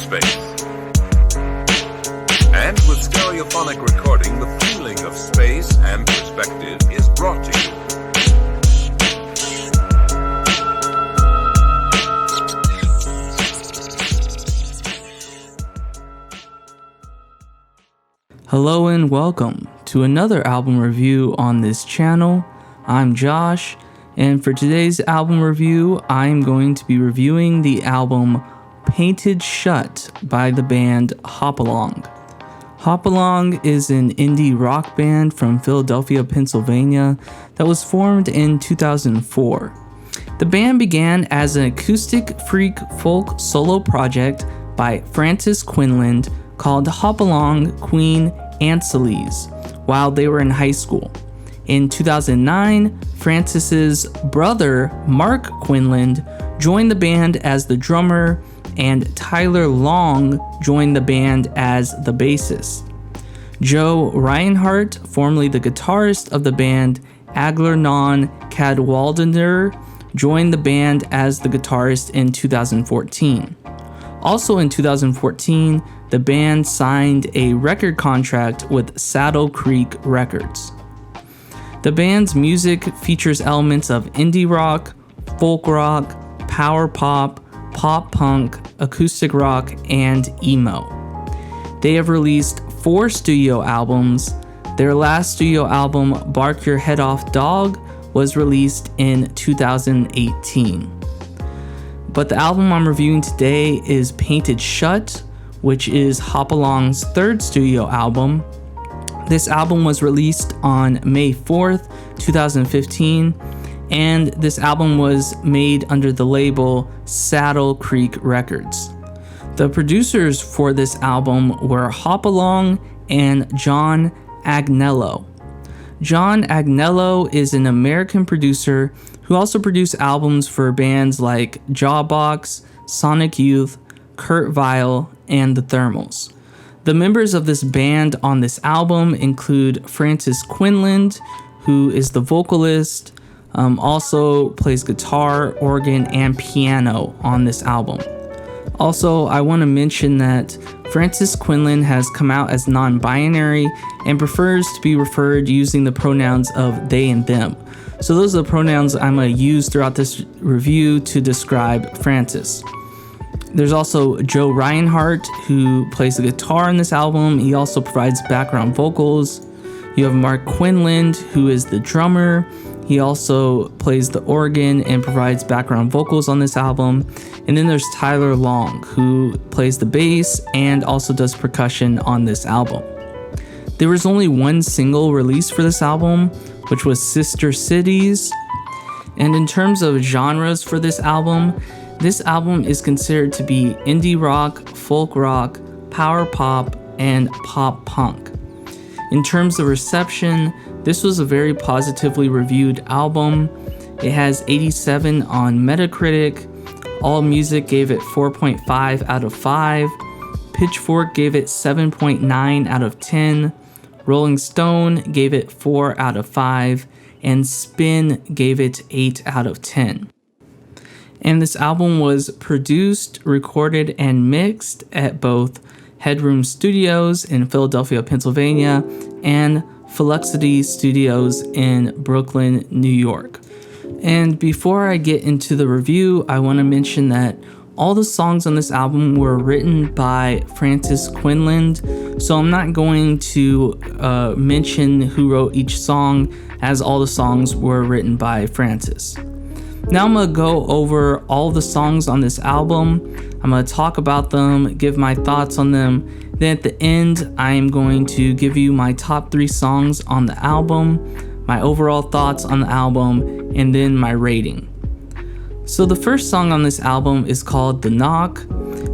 space. And with stereophonic recording, the feeling of space and perspective is brought to you. Hello and welcome to another album review on this channel. I'm Josh, and for today's album review, I'm going to be reviewing the album Painted Shut by the band Hopalong. Hopalong is an indie rock band from Philadelphia, Pennsylvania that was formed in 2004. The band began as an acoustic freak folk solo project by Francis Quinlan called Hopalong Queen Antilles while they were in high school. In 2009, Francis's brother Mark Quinlan joined the band as the drummer, and Tyler Long joined the band as the bassist. Joe Reinhardt, formerly the guitarist of the band Aglarnon Cadwalder, joined the band as the guitarist in 2014. Also in 2014, the band signed a record contract with Saddle Creek Records. The band's music features elements of indie rock, folk rock, power pop, pop punk, acoustic rock, and emo. They have released 4 studio albums. Their last studio album, Bark Your Head Off Dog, was released in 2018. But the album I'm reviewing today is Painted Shut, which is Hopalong's 3rd studio album. This album was released on May 4th, 2015, and this album was made under the label Saddle Creek Records. The producers for this album were Hopalong and John Agnello. John Agnello is an American producer who also produced albums for bands like Jawbox, Sonic Youth, Kurt Vile, and the Thermals. The members of this band on this album include Francis Quinlan, who is the vocalist, also plays guitar, organ, and piano on this album. Also, I want to mention that Francis Quinlan has come out as non-binary and prefers to be referred using the pronouns of they and them. So those are the pronouns I'm going to use throughout this review to describe Francis. There's also Joe Reinhardt, who plays the guitar on this album. He also provides background vocals. You have Mark Quinlan, who is the drummer. He also plays the organ and provides background vocals on this album. And then there's Tyler Long, who plays the bass and also does percussion on this album. There was only one single released for this album, which was Sister Cities. And in terms of genres for this album is considered to be indie rock, folk rock, power pop, and pop punk. In terms of reception, this was a very positively reviewed album. It has 87 on Metacritic. AllMusic gave it 4.5 out of 5. Pitchfork gave it 7.9 out of 10. Rolling Stone gave it 4 out of 5. And Spin gave it 8 out of 10. And this album was produced, recorded, and mixed at both Headroom Studios in Philadelphia, Pennsylvania, and Fluxity Studios in Brooklyn, New York. And before I get into the review, I want to mention that all the songs on this album were written by Francis Quinlan, so I'm not going to mention who wrote each song, as all the songs were written by Francis. Now I'm going to go over all the songs on this album. I'm going to talk about them, give my thoughts on them. Then at the end, I am going to give you my top 3 songs on the album, my overall thoughts on the album, and then my rating. So the first song on this album is called The Knock.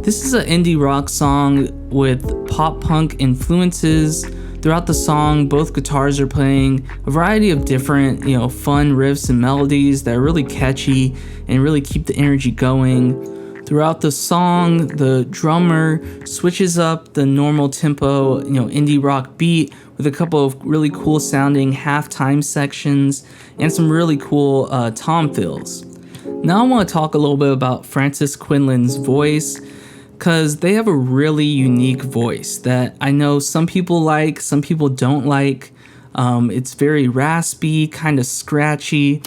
This is an indie rock song with pop punk influences. Throughout the song, both guitars are playing a variety of different, fun riffs and melodies that are really catchy and really keep the energy going. Throughout the song, the drummer switches up the normal tempo, indie rock beat with a couple of really cool sounding halftime sections and some really cool tom fills. Now I want to talk a little bit about Francis Quinlan's voice. because they have a really unique voice that I know some people like, some people don't like. It's very raspy, kind of scratchy,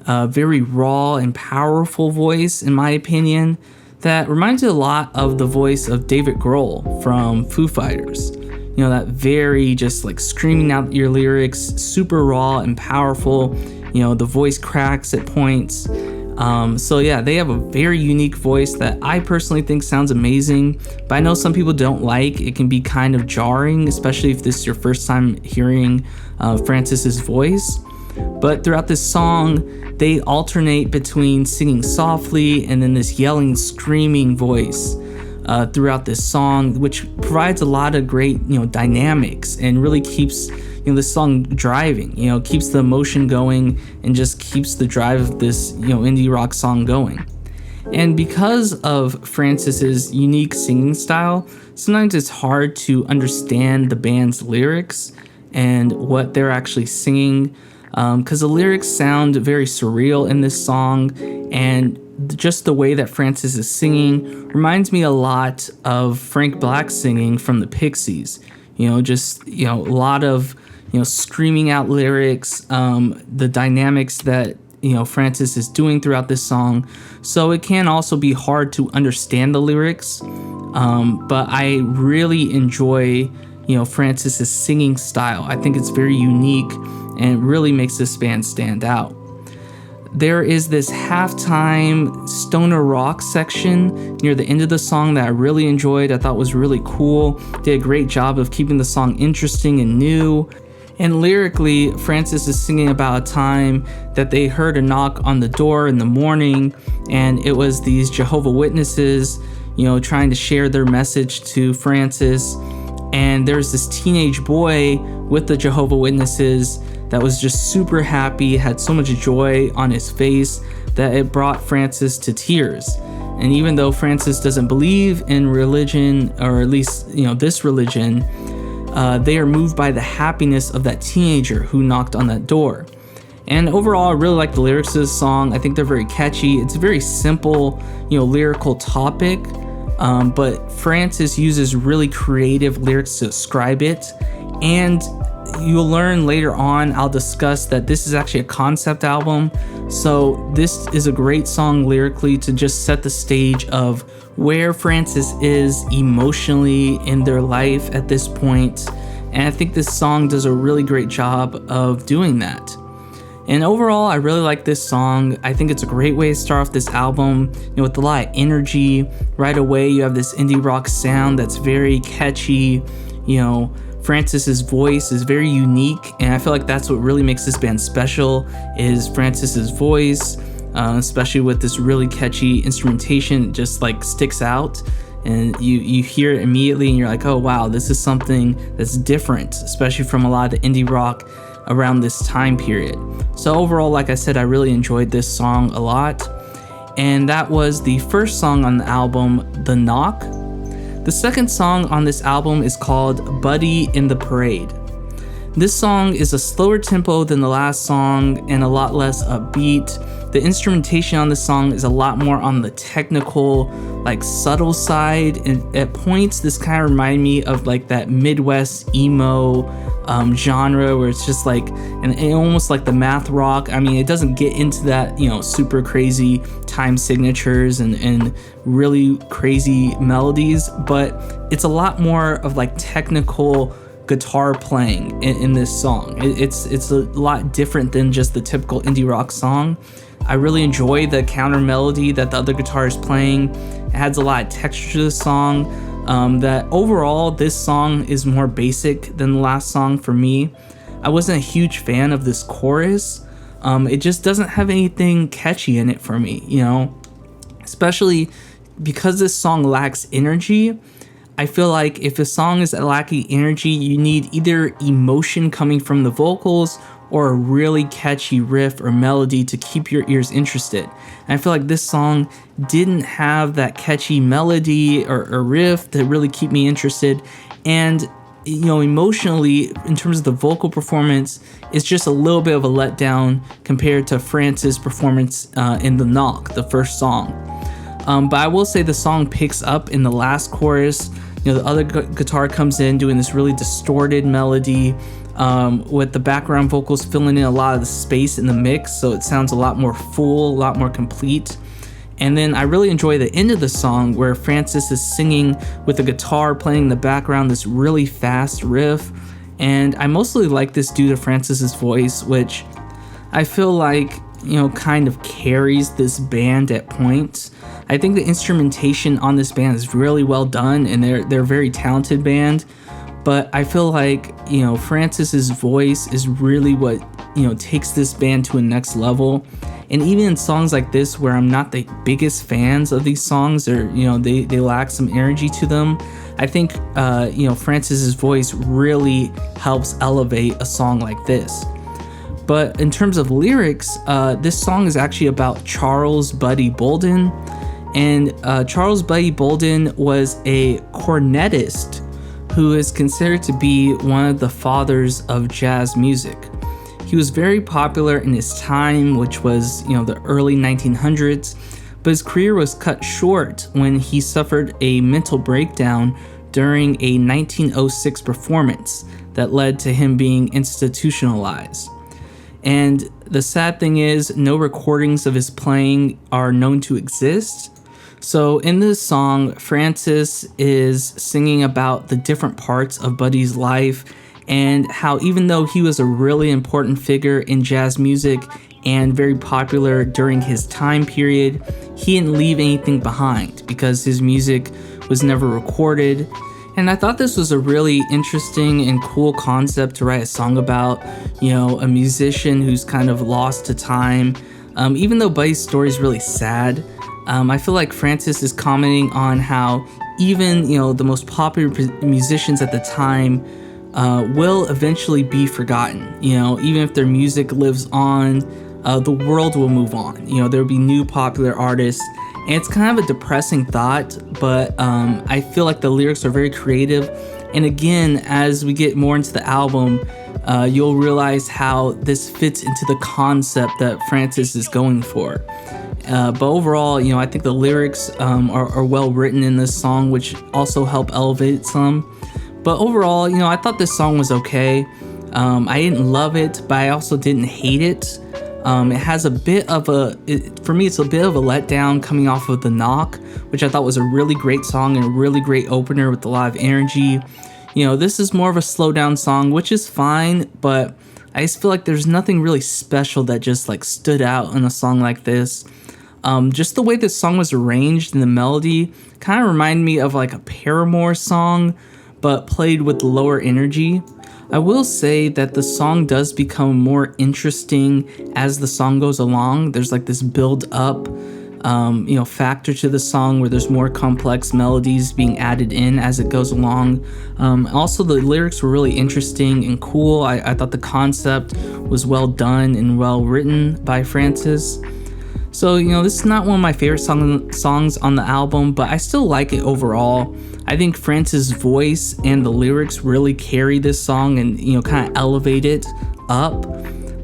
very raw and powerful voice, in my opinion, that reminds me a lot of the voice of David Grohl from Foo Fighters. You know, that very just like screaming out your lyrics, super raw and powerful. You know, the voice cracks at points. So yeah, they have a very unique voice that I personally think sounds amazing, but I know some people don't like. It can be kind of jarring, especially if this is your first time hearing Francis's voice. But throughout this song, they alternate between singing softly and then this yelling, screaming voice throughout this song, which provides a lot of great, dynamics and really keeps, this song driving, keeps the emotion going and just keeps the drive of this, indie rock song going. And because of Francis's unique singing style, sometimes it's hard to understand the band's lyrics and what they're actually singing, because the lyrics sound very surreal in this song, and just the way that Francis is singing reminds me a lot of Frank Black's singing from the Pixies. A lot of screaming out lyrics, the dynamics that Francis is doing throughout this song. So it can also be hard to understand the lyrics, but I really enjoy Francis's singing style. I think it's very unique and it really makes this band stand out. There is this halftime stoner rock section near the end of the song that I really enjoyed. I thought was really cool. Did a great job of keeping the song interesting and new. And lyrically, Francis is singing about a time that they heard a knock on the door in the morning, and it was these Jehovah's Witnesses, trying to share their message to Francis. And there's this teenage boy with the Jehovah's Witnesses that was just super happy, had so much joy on his face that it brought Francis to tears. And even though Francis doesn't believe in religion, or at least, this religion, they are moved by the happiness of that teenager who knocked on that door. And overall, I really like the lyrics of this song. I think they're very catchy. It's a very simple, lyrical topic, but Francis uses really creative lyrics to describe it. And you'll learn later on, I'll discuss that this is actually a concept album. So this is a great song lyrically to just set the stage of where Francis is emotionally in their life at this point. And I think this song does a really great job of doing that. And overall, I really like this song. I think it's a great way to start off this album, with a lot of energy. Right away, you have this indie rock sound that's very catchy. Francis's voice is very unique, and I feel like that's what really makes this band special, is Francis's voice, especially with this really catchy instrumentation. It just like sticks out, and you hear it immediately and you're like, oh wow, this is something that's different, especially from a lot of the indie rock around this time period. So overall, like I said, I really enjoyed this song a lot. And that was the first song on the album, The Knock. The second song on this album is called Buddy in the Parade. This song is a slower tempo than the last song and a lot less upbeat. The instrumentation on this song is a lot more on the technical, subtle side. And at points, this kind of reminded me of that Midwest emo genre, where it's just and almost like the math rock. I mean, it doesn't get into that, super crazy time signatures and really crazy melodies, but it's a lot more of technical guitar playing in this song. It's a lot different than just the typical indie rock song. I really enjoy the counter melody that the other guitar is playing. It adds a lot of texture to the song. That overall, this song is more basic than the last song for me. I wasn't a huge fan of this chorus. It just doesn't have anything catchy in it for me, especially because this song lacks energy. I feel like if a song is lacking energy, you need either emotion coming from the vocals or a really catchy riff or melody to keep your ears interested. And I feel like this song didn't have that catchy melody or riff to really keep me interested. And, emotionally, in terms of the vocal performance, it's just a little bit of a letdown compared to Francis' performance in The Knock, the first song. But I will say the song picks up in the last chorus. The other guitar comes in doing this really distorted melody, with the background vocals filling in a lot of the space in the mix, so it sounds a lot more full, a lot more complete. And then I really enjoy the end of the song where Francis is singing with the guitar playing in the background, this really fast riff. And I mostly like this due to Francis's voice, which I feel like, kind of carries this band at points. I think the instrumentation on this band is really well done, and they're a very talented band. But I feel like, Francis's voice is really what, takes this band to a next level. And even in songs like this, where I'm not the biggest fans of these songs, or, they lack some energy to them, I think, Francis's voice really helps elevate a song like this. But in terms of lyrics, this song is actually about Charles Buddy Bolden. And Charles Buddy Bolden was a cornetist who is considered to be one of the fathers of jazz music. He was very popular in his time, which was, the early 1900s, but his career was cut short when he suffered a mental breakdown during a 1906 performance that led to him being institutionalized. And the sad thing is, no recordings of his playing are known to exist. So in this song, Francis is singing about the different parts of Buddy's life and how even though he was a really important figure in jazz music and very popular during his time period, he didn't leave anything behind because his music was never recorded. And I thought this was a really interesting and cool concept to write a song about, a musician who's kind of lost to time. Even though Buddy's story is really sad, I feel like Francis is commenting on how even, the most popular musicians at the time will eventually be forgotten. Even if their music lives on, the world will move on. There'll be new popular artists. And it's kind of a depressing thought, but I feel like the lyrics are very creative. And again, as we get more into the album, you'll realize how this fits into the concept that Francis is going for. But overall, I think the lyrics are well written in this song, which also help elevate some. But overall, I thought this song was okay. I didn't love it, but I also didn't hate it. It has a bit of for me, it's a bit of a letdown coming off of The Knock, which I thought was a really great song and a really great opener with a lot of energy. This is more of a slow down song, which is fine, but I just feel like there's nothing really special that just stood out in a song like this. Just the way this song was arranged and the melody kind of reminded me of a Paramore song, but played with lower energy. I will say that the song does become more interesting as the song goes along. There's this build up, factor to the song where there's more complex melodies being added in as it goes along. Also, the lyrics were really interesting and cool. I thought the concept was well done and well written by Francis. So, this is not one of my favorite songs on the album, but I still like it overall. I think Francis' voice and the lyrics really carry this song and, kind of elevate it up.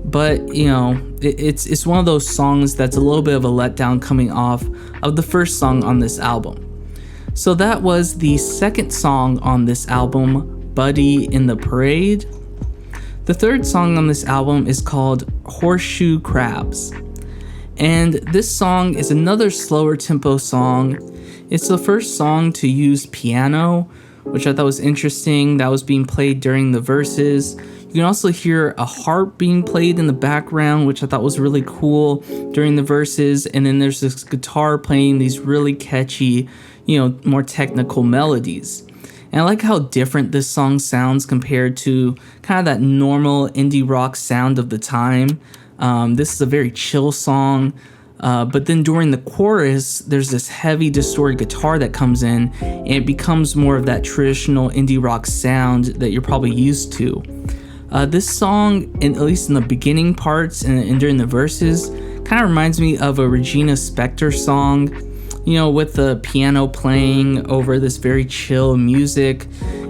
But, it's one of those songs that's a little bit of a letdown coming off of the first song on this album. So that was the second song on this album, Buddy in the Parade. The third song on this album is called Horseshoe Crabs. And this song is another slower tempo song. It's the first song to use piano, which I thought was interesting. That was being played during the verses. You can also hear a harp being played in the background, which I thought was really cool during the verses. And then there's this guitar playing these really catchy, more technical melodies. And I like how different this song sounds compared to kind of that normal indie rock sound of the time. This is a very chill song, but then during the chorus, there's this heavy distorted guitar that comes in, and it becomes more of that traditional indie rock sound that you're probably used to. This song, at least in the beginning parts and during the verses, kind of reminds me of a Regina Spektor song. with the piano playing over this very chill music.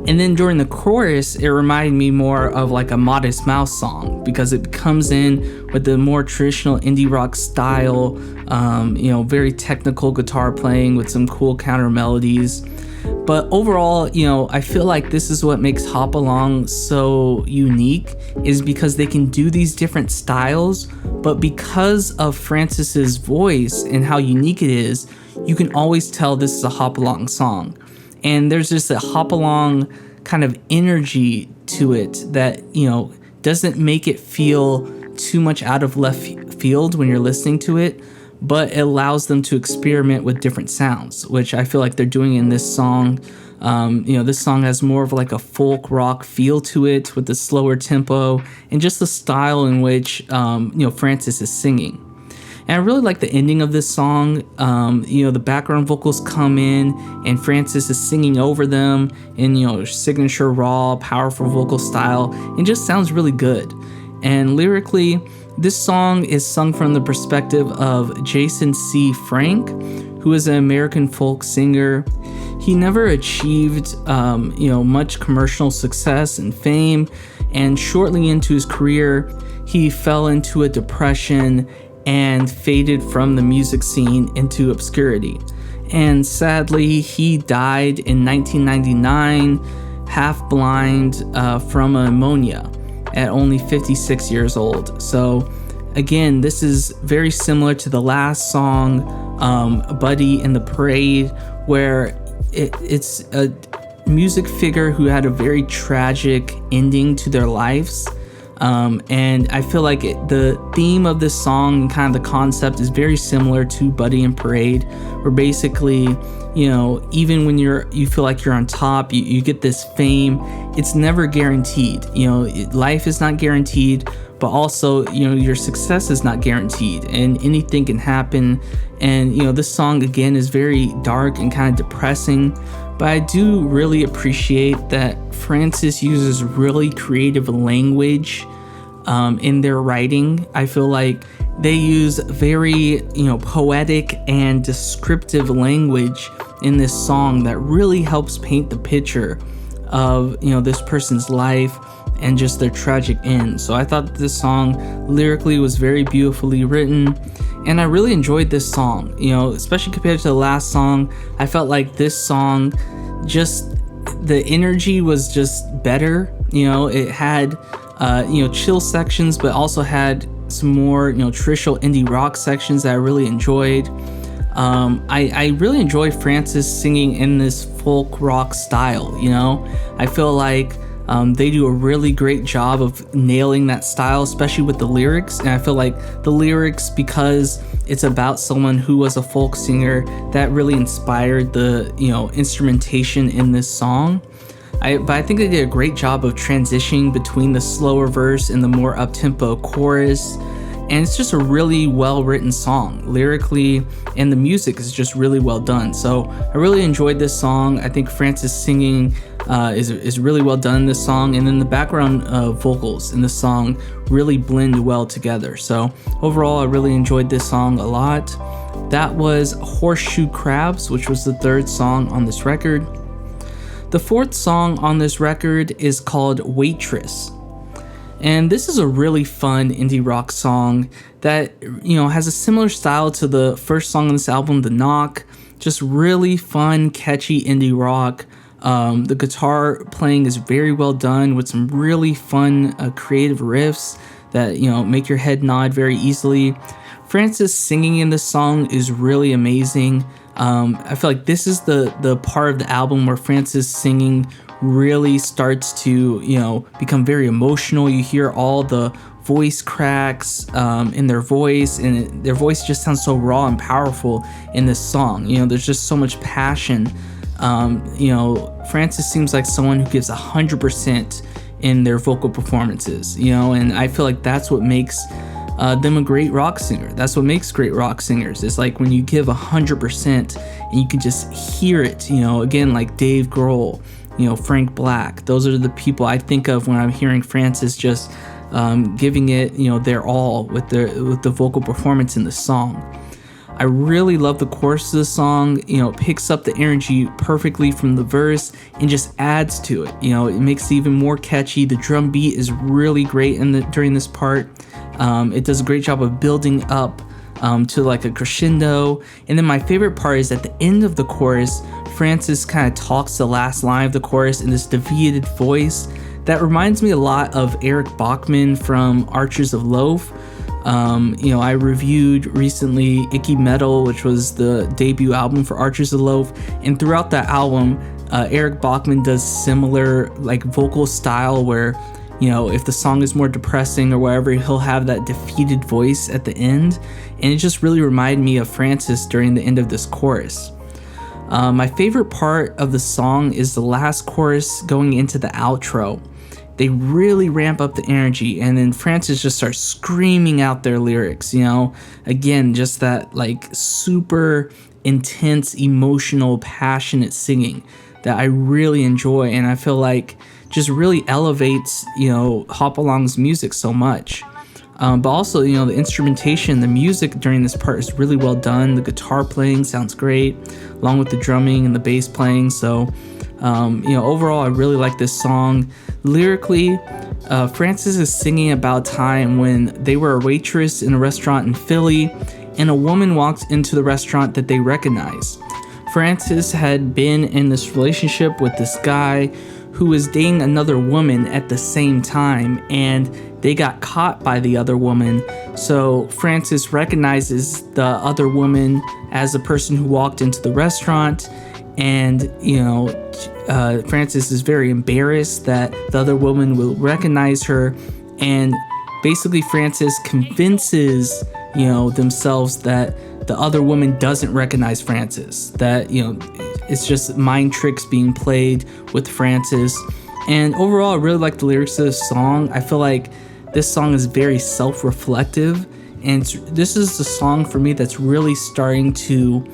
And then during the chorus, it reminded me more of like a Modest Mouse song because it comes in with the more traditional indie rock style, very technical guitar playing with some cool counter melodies. But overall, I feel like this is what makes Hop Along so unique, is because they can do these different styles, but because of Francis's voice and how unique it is, you can always tell this is a Hop Along song. And there's just a Hop Along kind of energy to it that, doesn't make it feel too much out of left field when you're listening to it, but it allows them to experiment with different sounds, which I feel like they're doing in this song. This song has more of like a folk rock feel to it with the slower tempo and just the style in which, Francis is singing. And I really like the ending of this song. The background vocals come in and Francis is singing over them in, signature raw, powerful vocal style, and just sounds really good. And lyrically, this song is sung from the perspective of Jason C. Frank, who is an American folk singer. He never achieved, much commercial success and fame, and shortly into his career, he fell into a depression and faded from the music scene into obscurity. And sadly, he died in 1999, half blind from pneumonia at only 56 years old. So again, this is very similar to the last song, Buddy in the Parade, where it's a music figure who had a very tragic ending to their lives. And I feel like the theme of this song and kind of the concept is very similar to Buddy and Parade, where basically, even when you feel like you're on top, you get this fame. It's never guaranteed. Life is not guaranteed, but also, your success is not guaranteed, and anything can happen. And, this song again is very dark and kind of depressing, but I do really appreciate that Francis uses really creative language in their writing. I feel like they use very, poetic and descriptive language in this song that really helps paint the picture of, this person's life and just their tragic end. So I thought this song lyrically was very beautifully written, and I really enjoyed this song, especially compared to the last song. I felt like this song, just the energy was just better. It had chill sections, but also had some more traditional indie rock sections that I really enjoyed. I really enjoy Francis singing in this folk rock style. I feel like they do a really great job of nailing that style, especially with the lyrics. And I feel like the lyrics, because it's about someone who was a folk singer, that really inspired the instrumentation in this song. But I think they did a great job of transitioning between the slower verse and the more up-tempo chorus. And it's just a really well-written song lyrically, and the music is just really well done. So I really enjoyed this song. I think Francis singing is really well done in this song, and then the background vocals in the song really blend well together. So overall, I really enjoyed this song a lot. That was Horseshoe Crabs, which was the third song on this record. The fourth song on this record is called Waitress. And this is a really fun indie rock song that, has a similar style to the first song on this album, The Knock. Just really fun, catchy indie rock. The guitar playing is very well done with some really fun, creative riffs that, make your head nod very easily. Francis singing in this song is really amazing. I feel like this is the part of the album where Francis singing really starts to, become very emotional. You hear all the voice cracks in their voice, and their voice just sounds so raw and powerful in this song. There's just so much passion. Francis seems like someone who gives 100% in their vocal performances, and I feel like that's what makes them a great rock singer. That's what makes great rock singers. It's like when you give 100% and you can just hear it, again, like Dave Grohl, Frank Black. Those are the people I think of when I'm hearing Francis just giving it, their all with the vocal performance in the song. I really love the chorus of the song. It picks up the energy perfectly from the verse and just adds to it. It makes it even more catchy. The drum beat is really great during this part. It does a great job of building up to like a crescendo. And then my favorite part is at the end of the chorus, Francis kind of talks the last line of the chorus in this defeated voice that reminds me a lot of Eric Bachman from Archers of Loaf. I reviewed recently Icky Metal, which was the debut album for Archers of Loaf, and throughout that album, Eric Bachman does similar like vocal style where, if the song is more depressing or whatever, he'll have that defeated voice at the end, and it just really reminded me of Francis during the end of this chorus. My favorite part of the song is the last chorus going into the outro. They really ramp up the energy, and then Francis just starts screaming out their lyrics, again, just that like super intense, emotional, passionate singing that I really enjoy, and I feel like just really elevates, Hopalong's music so much. But also, the instrumentation, the music during this part is really well done. The guitar playing sounds great, along with the drumming and the bass playing. So, overall, I really like this song. Lyrically, Francis is singing about a time when they were a waitress in a restaurant in Philly, and a woman walked into the restaurant that they recognized. Francis had been in this relationship with this guy who was dating another woman at the same time, and they got caught by the other woman. So Francis recognizes the other woman as the person who walked into the restaurant, and Francis is very embarrassed that the other woman will recognize her, and basically Francis convinces themselves that the other woman doesn't recognize Francis, that it's just mind tricks being played with Francis. And overall, I really like the lyrics of this song. I feel like this song is very self-reflective, and this is the song for me that's really starting to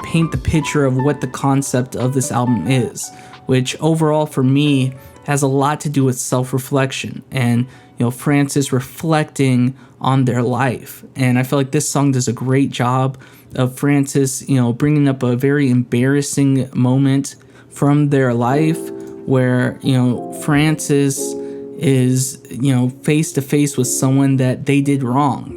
paint the picture of what the concept of this album is, which overall for me has a lot to do with self-reflection and Francis reflecting on their life. And I feel like this song does a great job of Francis bringing up a very embarrassing moment from their life where Francis is face to face with someone that they did wrong.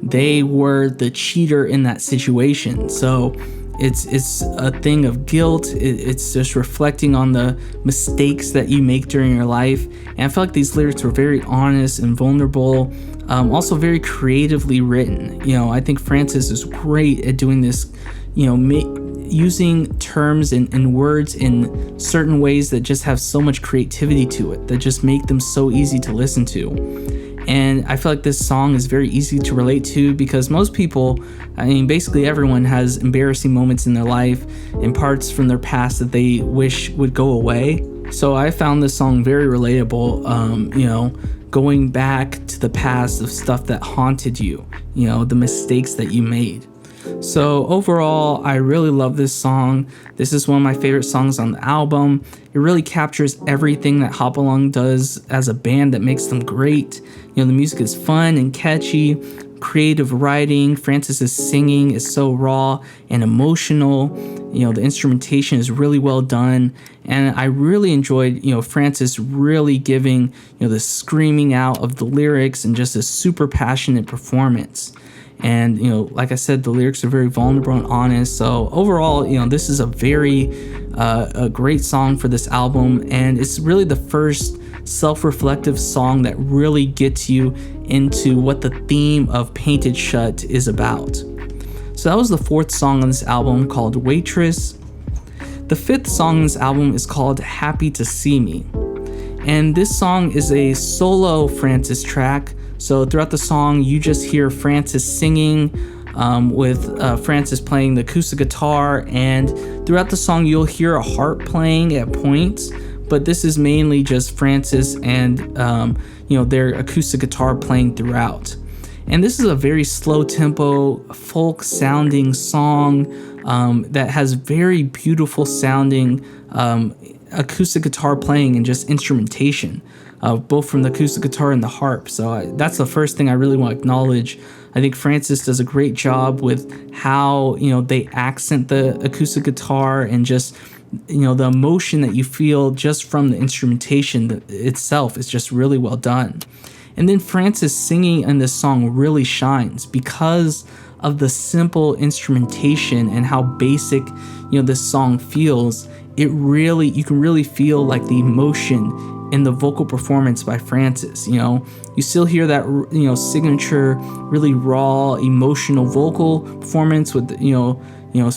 They were the cheater in that situation. So it's a thing of guilt. It's just reflecting on the mistakes that you make during your life. And I feel like these lyrics were very honest and vulnerable, also very creatively written. I think Francis is great at doing this, using terms and words in certain ways that just have so much creativity to it, that just make them so easy to listen to. And I feel like this song is very easy to relate to because most people, basically everyone has embarrassing moments in their life and parts from their past that they wish would go away. So I found this song very relatable, going back to the past of stuff that haunted you, the mistakes that you made. So overall, I really love this song. This is one of my favorite songs on the album. It really captures everything that Hopalong does as a band that makes them great. The music is fun and catchy, creative writing. Francis's singing is so raw and emotional. The instrumentation is really well done. And I really enjoyed, Francis really giving, the screaming out of the lyrics and just a super passionate performance. And, like I said, the lyrics are very vulnerable and honest. So overall, this is a very a great song for this album. And it's really the first self-reflective song that really gets you into what the theme of Painted Shut is about. So that was the fourth song on this album, called Waitress. The fifth song on this album is called Happy to See Me. And this song is a solo Francis track. So throughout the song, you just hear Francis singing with Francis playing the acoustic guitar. And throughout the song, you'll hear a harp playing at points. But this is mainly just Francis and, their acoustic guitar playing throughout. And this is a very slow tempo, folk sounding song that has very beautiful sounding acoustic guitar playing and just instrumentation, both from the acoustic guitar and the harp. So that's the first thing I really want to acknowledge I think Francis does a great job with how, they accent the acoustic guitar, and just, the emotion that you feel just from the instrumentation itself is just really well done. And then Francis singing in this song really shines because of the simple instrumentation and how basic, this song feels. You can really feel like the emotion in the vocal performance by Francis. You still hear that, signature, really raw, emotional vocal performance with,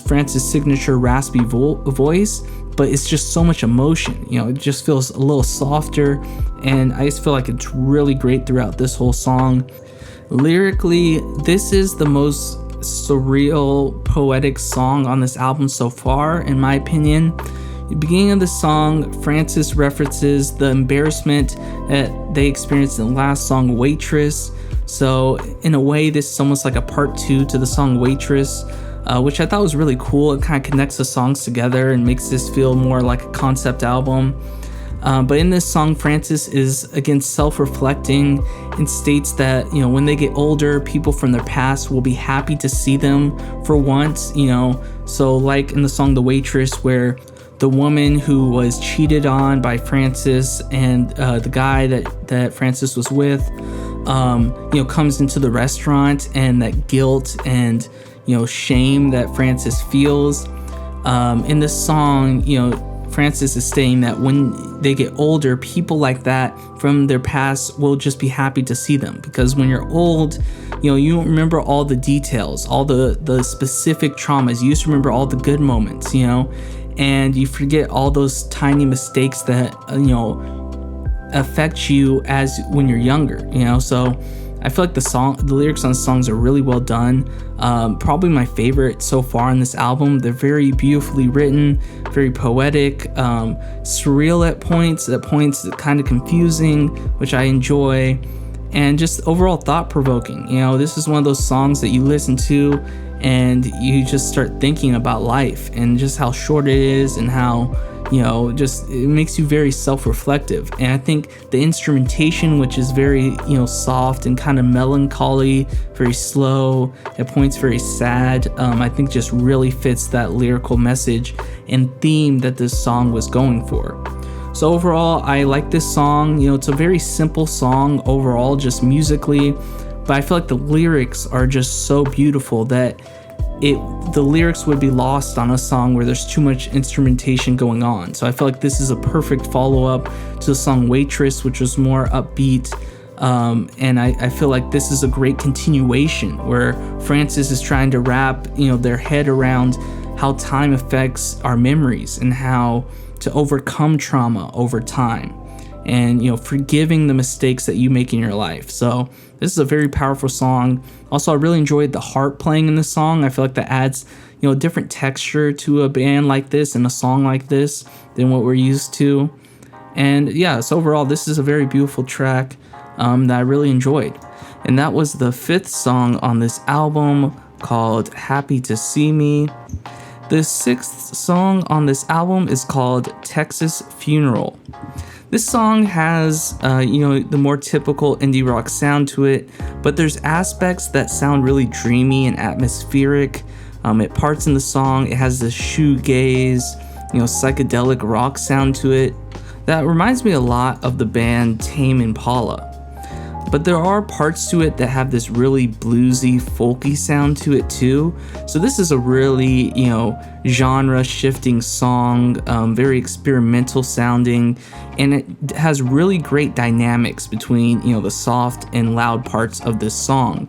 Francis' signature raspy voice, but it's just so much emotion. It just feels a little softer, and I just feel like it's really great throughout this whole song. Lyrically, this is the most surreal, poetic song on this album so far, in my opinion. At the beginning of the song, Francis references the embarrassment that they experienced in the last song, Waitress. So in a way, this is almost like a part 2 to the song Waitress, which I thought was really cool. It kind of connects the songs together and makes this feel more like a concept album. But in this song, Francis is again self-reflecting and states that, when they get older, people from their past will be happy to see them for once, So like in the song The Waitress, where the woman who was cheated on by Francis and the guy that Francis was with, comes into the restaurant, and that guilt and, shame that Francis feels. In this song, Francis is saying that when they get older, people like that from their past will just be happy to see them, because when you're old, you don't remember all the details, all the specific traumas. You just remember all the good moments, and you forget all those tiny mistakes that, affect you as when you're younger, So I feel like the lyrics on the songs are really well done. Probably my favorite so far on this album. They're very beautifully written, very poetic, surreal at points kind of confusing, which I enjoy, and just overall thought-provoking. This is one of those songs that you listen to and you just start thinking about life and just how short it is, and how, just it makes you very self-reflective. And I think the instrumentation, which is very, soft and kind of melancholy, very slow, at points very sad, I think just really fits that lyrical message and theme that this song was going for. So overall, I like this song. It's a very simple song overall, just musically, but I feel like the lyrics are just so beautiful that the lyrics would be lost on a song where there's too much instrumentation going on. So I feel like this is a perfect follow-up to the song Waitress, which was more upbeat. And I feel like this is a great continuation where Francis is trying to wrap, their head around how time affects our memories and how to overcome trauma over time, and forgiving the mistakes that you make in your life. So this is a very powerful song. Also, I really enjoyed the harp playing in this song. I feel like that adds a different texture to a band like this and a song like this than what we're used to. And yeah, so overall, this is a very beautiful track that I really enjoyed. And that was the 5th song on this album, called Happy to See Me. The 6th song on this album is called Texas Funeral. This song has, the more typical indie rock sound to it, but there's aspects that sound really dreamy and atmospheric. At parts in the song, it has this shoegaze, psychedelic rock sound to it that reminds me a lot of the band Tame Impala. But there are parts to it that have this really bluesy, folky sound to it too. So this is a really, genre-shifting song, very experimental sounding, and it has really great dynamics between, the soft and loud parts of this song.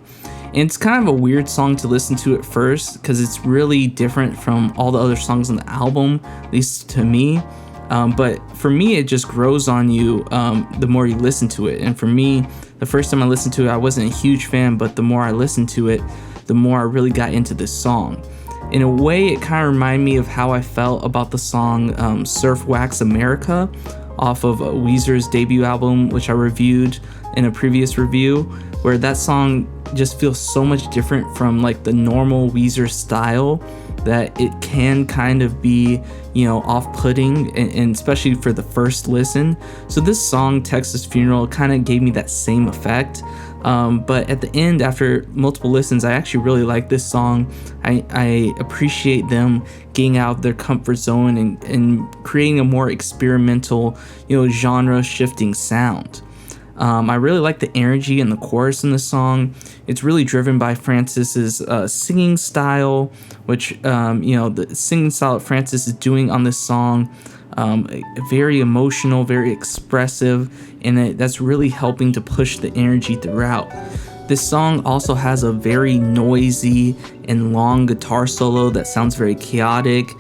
And it's kind of a weird song to listen to at first because it's really different from all the other songs on the album, at least to me. But for me, it just grows on you the more you listen to it. And for me, the first time I listened to it, I wasn't a huge fan, but the more I listened to it, the more I really got into this song. In a way, it kind of reminded me of how I felt about the song Surf Wax America off of Weezer's debut album, which I reviewed in a previous review, where that song just feels so much different from like the normal Weezer style, that it can kind of be, off-putting, and especially for the first listen. So this song, Texas Funeral, kind of gave me that same effect. But at the end, after multiple listens, I actually really like this song. I appreciate them getting out of their comfort zone and creating a more experimental, genre shifting sound. I really like the energy and the chorus in the song. It's really driven by Francis's singing style, which, the singing style that Francis is doing on this song, very emotional, very expressive, and that's really helping to push the energy throughout. This song also has a very noisy and long guitar solo that sounds very chaotic,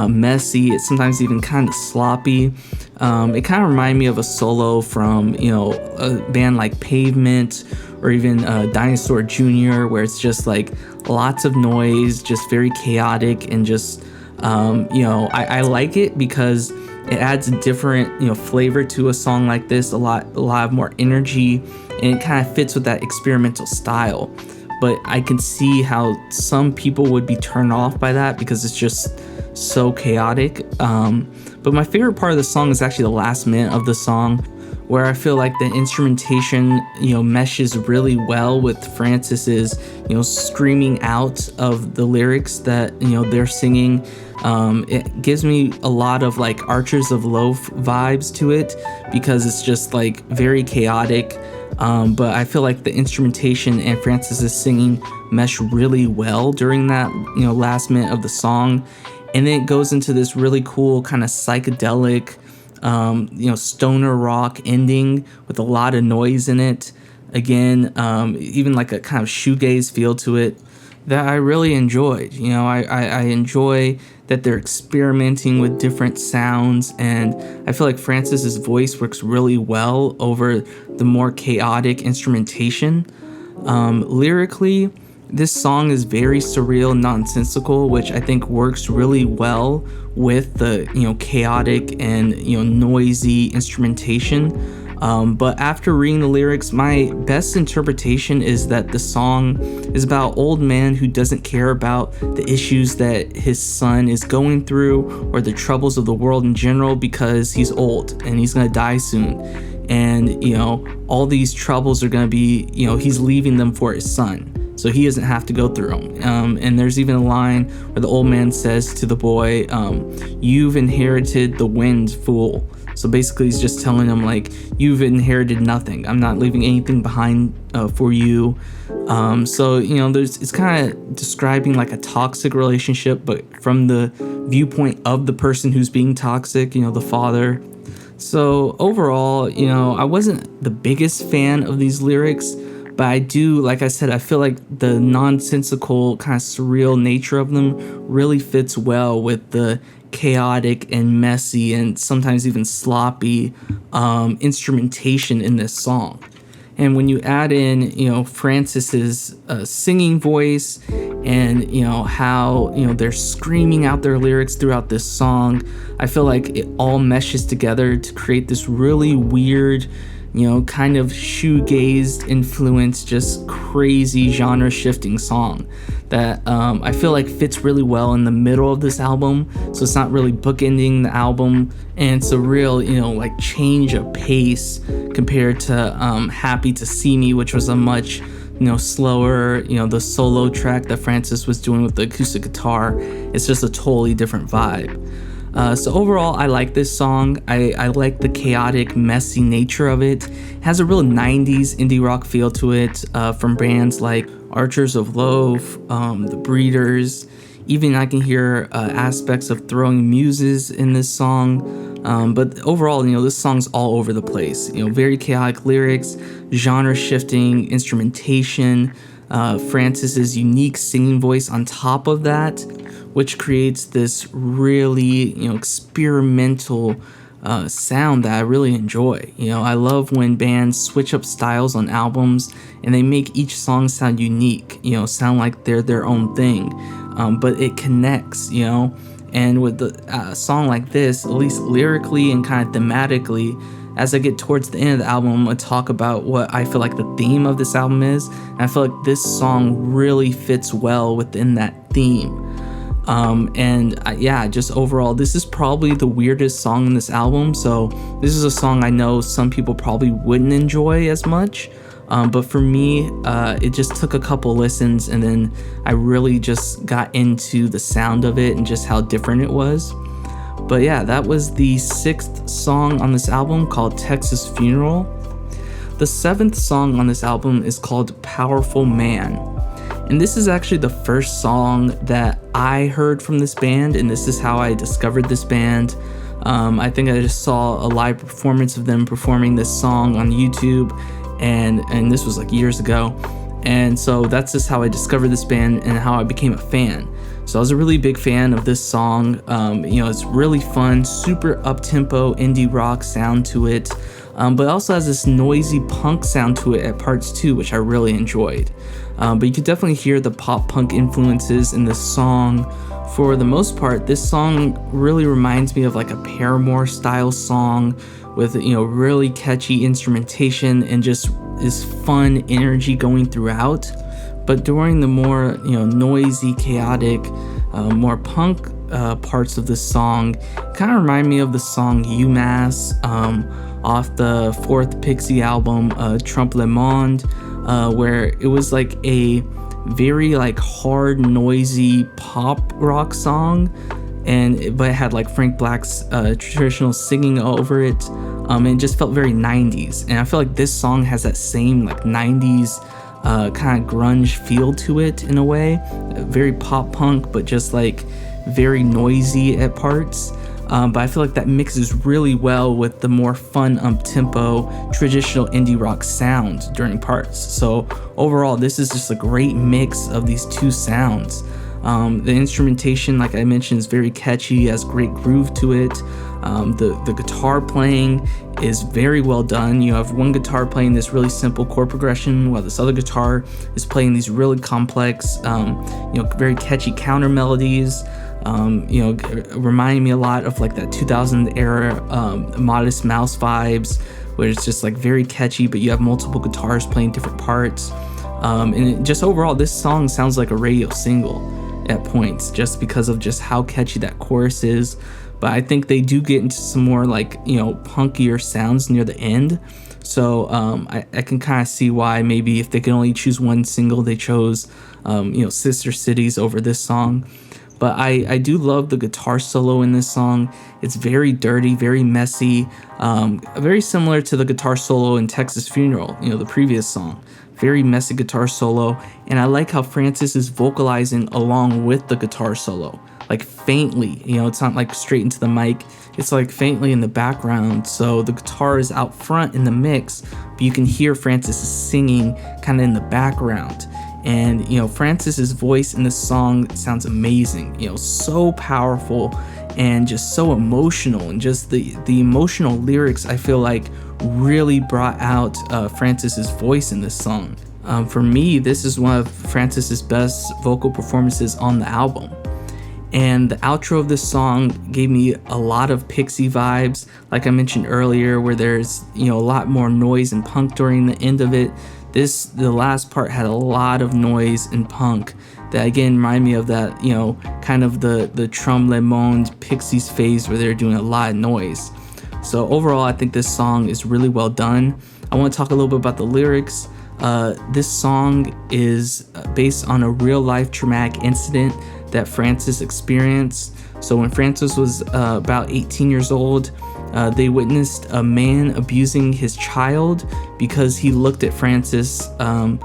messy. It's sometimes even kind of sloppy. It kind of reminded me of a solo from, a band like Pavement or even Dinosaur Jr., where it's just like lots of noise, just very chaotic, and just, I like it because it adds a different, flavor to a song like this, a lot more energy, and it kind of fits with that experimental style. But I can see how some people would be turned off by that because it's just so chaotic. But my favorite part of the song is actually the last minute of the song, where I feel like the instrumentation, meshes really well with Francis's, screaming out of the lyrics that, they're singing. It gives me a lot of like Archers of Loaf vibes to it because it's just like very chaotic. But I feel like the instrumentation and Francis's singing mesh really well during that, last minute of the song. And then it goes into this really cool kind of psychedelic, stoner rock ending with a lot of noise in it. Again, even like a kind of shoegaze feel to it that I really enjoyed. I enjoy that they're experimenting with different sounds, and I feel like Francis's voice works really well over the more chaotic instrumentation. Lyrically, this song is very surreal and nonsensical, which I think works really well with the, chaotic and, noisy instrumentation. But after reading the lyrics, my best interpretation is that the song is about an old man who doesn't care about the issues that his son is going through or the troubles of the world in general because he's old and he's going to die soon. And, all these troubles are going to be, he's leaving them for his son, so he doesn't have to go through them. And there's even a line where the old man says to the boy, "You've inherited the wind, fool." So basically he's just telling him, like, you've inherited nothing. I'm not leaving anything behind for you. So, it's kind of describing like a toxic relationship, but from the viewpoint of the person who's being toxic, the father. So overall, I wasn't the biggest fan of these lyrics, but I do, like I said, I feel like the nonsensical kind of surreal nature of them really fits well with the chaotic and messy and sometimes even sloppy instrumentation in this song. And when you add in, Francis's singing voice and, how, they're screaming out their lyrics throughout this song, I feel like it all meshes together to create this really weird, kind of shoegaze influenced, just crazy genre shifting song that I feel like fits really well in the middle of this album. So it's not really bookending the album, and it's a real, like change of pace compared to Happy to See Me, which was a much, slower, the solo track that Francis was doing with the acoustic guitar. It's just a totally different vibe. So overall, I like this song. I like the chaotic, messy nature of it. It has a real 90s indie rock feel to it, from bands like Archers of Loaf, The Breeders. Even I can hear aspects of Throwing Muses in this song. But overall, this song's all over the place. Very chaotic lyrics, genre-shifting instrumentation, Francis's unique singing voice on top of that, which creates this really, experimental sound that I really enjoy. I love when bands switch up styles on albums and they make each song sound unique, sound like they're their own thing, but it connects, and with a song like this, at least lyrically and kind of thematically, as I get towards the end of the album, I'm going to talk about what I feel like the theme of this album is, and I feel like this song really fits well within that theme. Just overall, this is probably the weirdest song in this album. So this is a song I know some people probably wouldn't enjoy as much. But for me, it just took a couple listens, and then I really just got into the sound of it and just how different it was. But yeah, that was the 6th song on this album, called Texas Funeral. The 7th song on this album is called Powerful Man. And this is actually the first song that I heard from this band, and this is how I discovered this band. I think I just saw a live performance of them performing this song on YouTube, and this was like years ago. And so that's just how I discovered this band and how I became a fan. So I was a really big fan of this song. It's really fun, super up-tempo indie rock sound to it, but also has this noisy punk sound to it at parts too, which I really enjoyed. But you could definitely hear the pop punk influences in this song. For the most part, this song really reminds me of like a Paramore style song with, really catchy instrumentation and just this fun energy going throughout. But during the more, noisy, chaotic, more punk parts of this song, kind of remind me of the song UMass off the 4th Pixie album, Trompe Le Monde, where it was like a very like hard, noisy pop rock song, but it had like Frank Black's traditional singing over it. And it just felt very 90s, and I feel like this song has that same like 90s kind of grunge feel to it in a way, very pop punk, but just like very noisy at parts. But I feel like that mixes really well with the more fun up-tempo traditional indie rock sound during parts. So overall, this is just a great mix of these two sounds. The instrumentation, like I mentioned, is very catchy, has great groove to it. The guitar playing is very well done. You have one guitar playing this really simple chord progression, while this other guitar is playing these really complex, very catchy counter melodies. Reminding me a lot of like that 2000 era Modest Mouse vibes, where it's just like very catchy, but you have multiple guitars playing different parts. Just overall, this song sounds like a radio single at points, just because of just how catchy that chorus is. But I think they do get into some more like, punkier sounds near the end. So I can kind of see why maybe if they could only choose one single, they chose, Sister Cities over this song. But I do love the guitar solo in this song. It's very dirty, very messy, very similar to the guitar solo in Texas Funeral, the previous song. Very messy guitar solo, and I like how Francis is vocalizing along with the guitar solo, like faintly. It's not like straight into the mic, it's like faintly in the background. So the guitar is out front in the mix, but you can hear Francis singing kind of in the background. And Francis's voice in this song sounds amazing, so powerful and just so emotional, and just the emotional lyrics I feel like really brought out Francis's voice in this song. For me, this is one of Francis's best vocal performances on the album. And the outro of this song gave me a lot of Pixie vibes, like I mentioned earlier, where there's a lot more noise and punk during the end of it. The last part had a lot of noise and punk that again remind me of that, kind of the Trompe Le Monde Pixies phase where they're doing a lot of noise. So overall, I think this song is really well done. I want to talk a little bit about the lyrics. This song is based on a real life traumatic incident that Francis experienced. So when Francis was about 18 years old, they witnessed a man abusing his child because he looked at Francis, and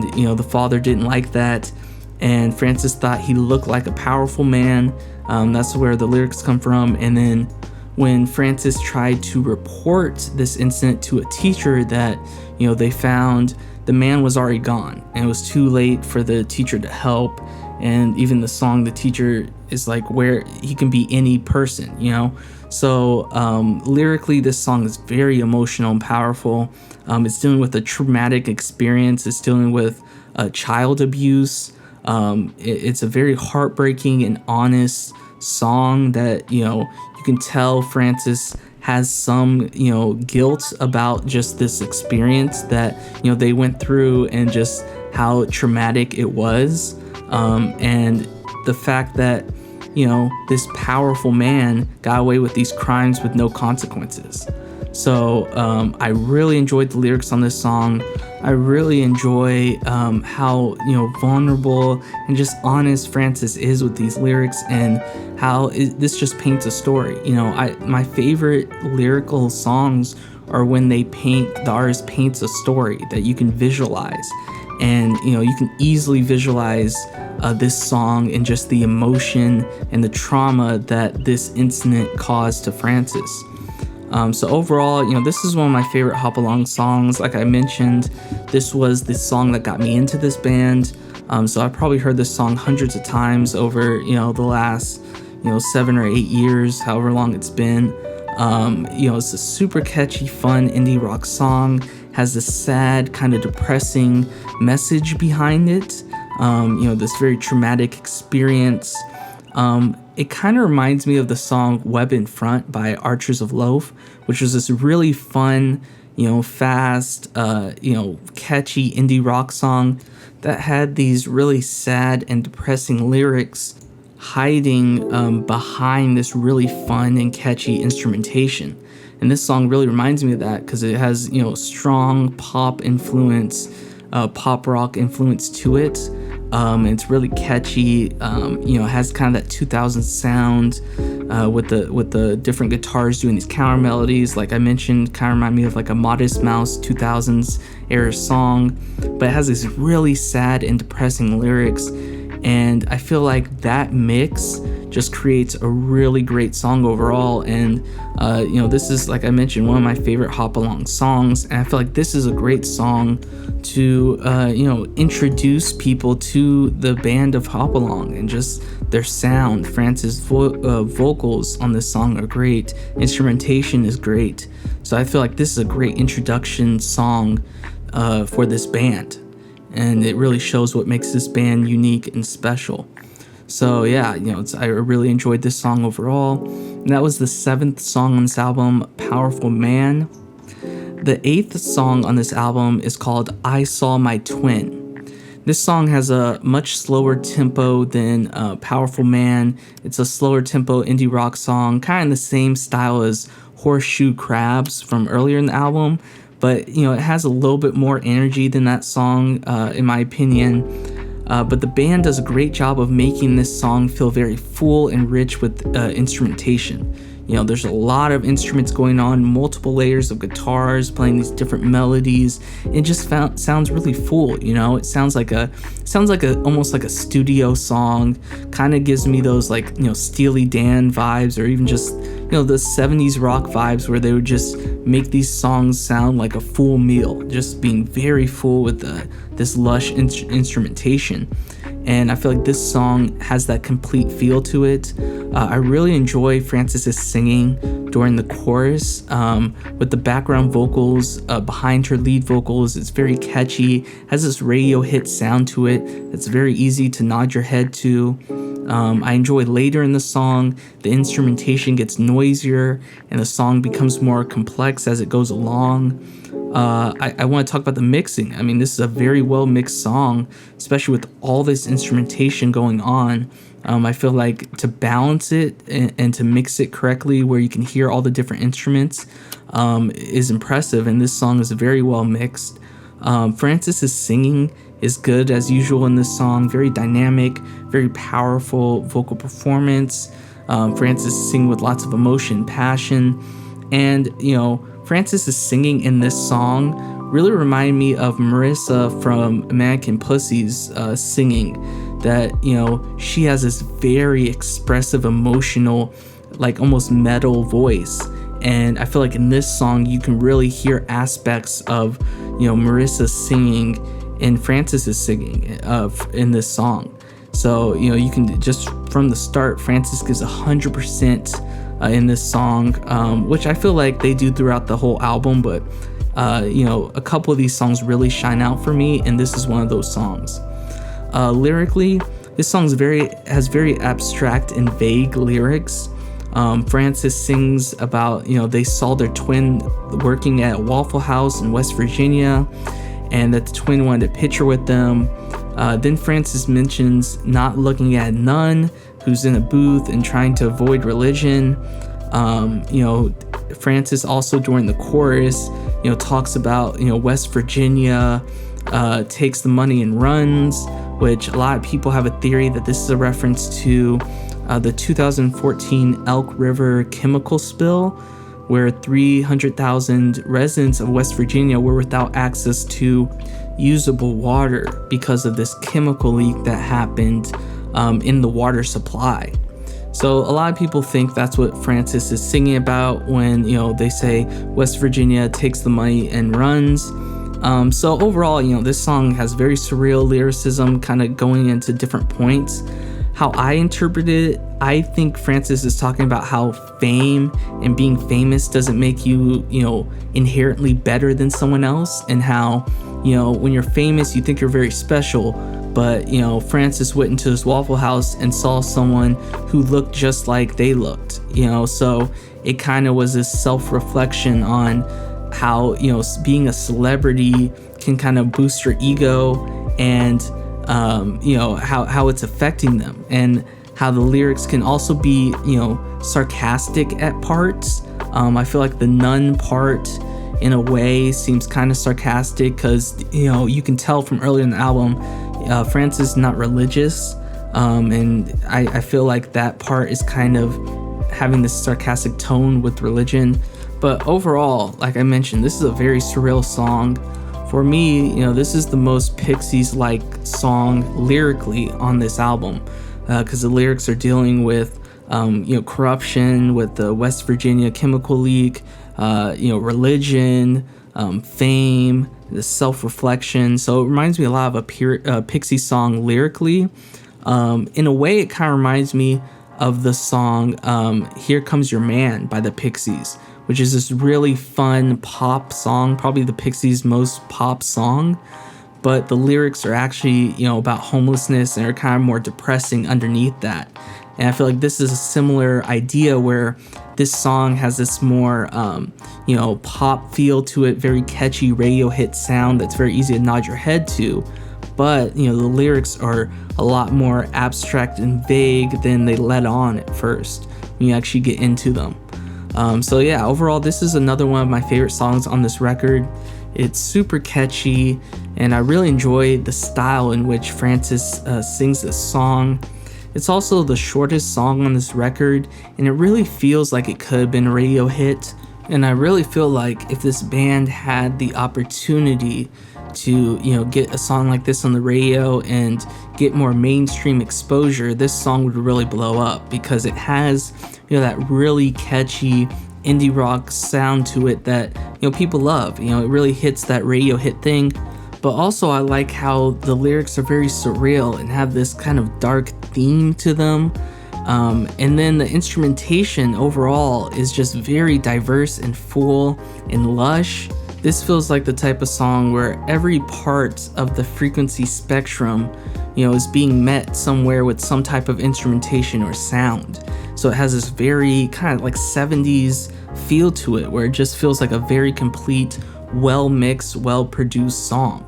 the father didn't like that, and Francis thought he looked like a powerful man. That's where the lyrics come from. And then when Francis tried to report this incident to a teacher that they found, the man was already gone, and it was too late for the teacher to help. And even the song, the teacher is like, where he can be any person, So lyrically, this song is very emotional and powerful. It's dealing with a traumatic experience. It's dealing with child abuse. It's a very heartbreaking and honest song that, you can tell Francis has some, guilt about just this experience that, they went through, and just how traumatic it was. And the fact that, this powerful man got away with these crimes with no consequences. So I really enjoyed the lyrics on this song. I really enjoy how vulnerable and just honest Francis is with these lyrics, and how this just paints a story. My favorite lyrical songs are when the artist paints a story that you can visualize, and you can easily visualize this song and just the emotion and the trauma that this incident caused to Francis. So overall, this is one of my favorite Hop Along songs. Like I mentioned, this was the song that got me into this band. So I've probably heard this song hundreds of times over, the last, 7 or 8 years, however long it's been. It's a super catchy, fun indie rock song, has this sad, kind of depressing message behind it. This very traumatic experience. It kind of reminds me of the song Web in Front by Archers of Loaf, which was this really fun, fast, catchy indie rock song that had these really sad and depressing lyrics hiding behind this really fun and catchy instrumentation. And this song really reminds me of that because it has, strong pop influence, pop rock influence to it. It's really catchy. It has kind of that 2000s sound with the different guitars doing these counter melodies. Like I mentioned, kind of remind me of like a Modest Mouse 2000s era song, but it has these really sad and depressing lyrics. And I feel like that mix just creates a really great song overall. And this is, like I mentioned, one of my favorite Hop Along songs, and I feel like this is a great song to introduce people to the band of Hop Along and just their sound. Francis' vocals on this song are great, instrumentation is great, so I feel like this is a great introduction song for this band, and it really shows what makes this band unique and special. So yeah, I really enjoyed this song overall. And that was the 7th song on this album, Powerful Man. The 8th song on this album is called I Saw My Twin. This song has a much slower tempo than Powerful Man. It's a slower tempo indie rock song, kind of in the same style as Horseshoe Crabs from earlier in the album, but it has a little bit more energy than that song, in my opinion. But the band does a great job of making this song feel very full and rich with instrumentation. There's a lot of instruments going on, multiple layers of guitars playing these different melodies. It just sounds really full. It sounds like almost like a studio song. Kind of gives me those Steely Dan vibes, or even just the 70s rock vibes where they would just make these songs sound like a full meal, just being very full with this lush instrumentation. And I feel like this song has that complete feel to it. I really enjoy Francis's singing during the chorus with the background vocals behind her lead vocals. It's very catchy, has this radio hit sound to it that's very easy to nod your head to. I enjoy later in the song, the instrumentation gets noisier and the song becomes more complex as it goes along. I want to talk about the mixing. I mean, this is a very well mixed song, especially with all this instrumentation going on. I feel like to balance it and to mix it correctly where you can hear all the different instruments is impressive, and this song is very well mixed. Francis's singing is good as usual in this song, very dynamic, very powerful vocal performance. Francis singing with lots of emotion, passion, and Francis's singing in this song really reminded me of Marissa from Mannequin Pussy's singing. That she has this very expressive, emotional, like almost metal voice, and I feel like in this song you can really hear aspects of Marissa's singing and Francis's singing in this song. So you can just from the start, Francis gives 100% in this song, which I feel like they do throughout the whole album, but a couple of these songs really shine out for me, and this is one of those songs. Lyrically, this song has very abstract and vague lyrics. Francis sings about they saw their twin working at a Waffle House in West Virginia, and that the twin wanted a picture with them. Then Francis mentions not looking at a nun who's in a booth and trying to avoid religion. Francis also during the chorus, talks about, West Virginia takes the money and runs, which a lot of people have a theory that this is a reference to the 2014 Elk River chemical spill, where 300,000 residents of West Virginia were without access to usable water because of this chemical leak that happened in the water supply. So a lot of people think that's what Francis is singing about when, they say West Virginia takes the money and runs. So overall, this song has very surreal lyricism, kind of going into different points. How I interpreted it, I think Francis is talking about how fame and being famous doesn't make you, inherently better than someone else, and how, when you're famous, you think you're very special. But, Francis went into his Waffle House and saw someone who looked just like they looked, so it kind of was this self-reflection on how, being a celebrity can kind of boost your ego, and, how it's affecting them, and how the lyrics can also be, sarcastic at parts. I feel like the nun part in a way seems kind of sarcastic because, you can tell from earlier in the album, Francis is not religious, and I feel like that part is kind of having this sarcastic tone with religion. But overall, like I mentioned, this is a very surreal song. For me, this is the most Pixies-like song lyrically on this album, because the lyrics are dealing with, corruption, with the West Virginia chemical leak, religion, fame, the self-reflection. So it reminds me a lot of a Pixie song lyrically. In a way, it kind of reminds me of the song Here Comes Your Man by the Pixies, which is this really fun pop song, probably the Pixies' most pop song. But the lyrics are actually, about homelessness and are kind of more depressing underneath that. And I feel like this is a similar idea where this song has this more, pop feel to it, very catchy radio hit sound that's very easy to nod your head to. But, the lyrics are a lot more abstract and vague than they let on at first when you actually get into them. Overall, this is another one of my favorite songs on this record. It's super catchy, and I really enjoy the style in which Francis sings this song. It's also the shortest song on this record, and it really feels like it could have been a radio hit. And I really feel like if this band had the opportunity to, get a song like this on the radio and get more mainstream exposure, this song would really blow up, because it has, that really catchy indie rock sound to it that, people love. It really hits that radio hit thing. But also I like how the lyrics are very surreal and have this kind of dark theme to them. And then the instrumentation overall is just very diverse and full and lush. This feels like the type of song where every part of the frequency spectrum, is being met somewhere with some type of instrumentation or sound. So it has this very kind of like 70s feel to it, where it just feels like a very complete, well-mixed, well-produced song.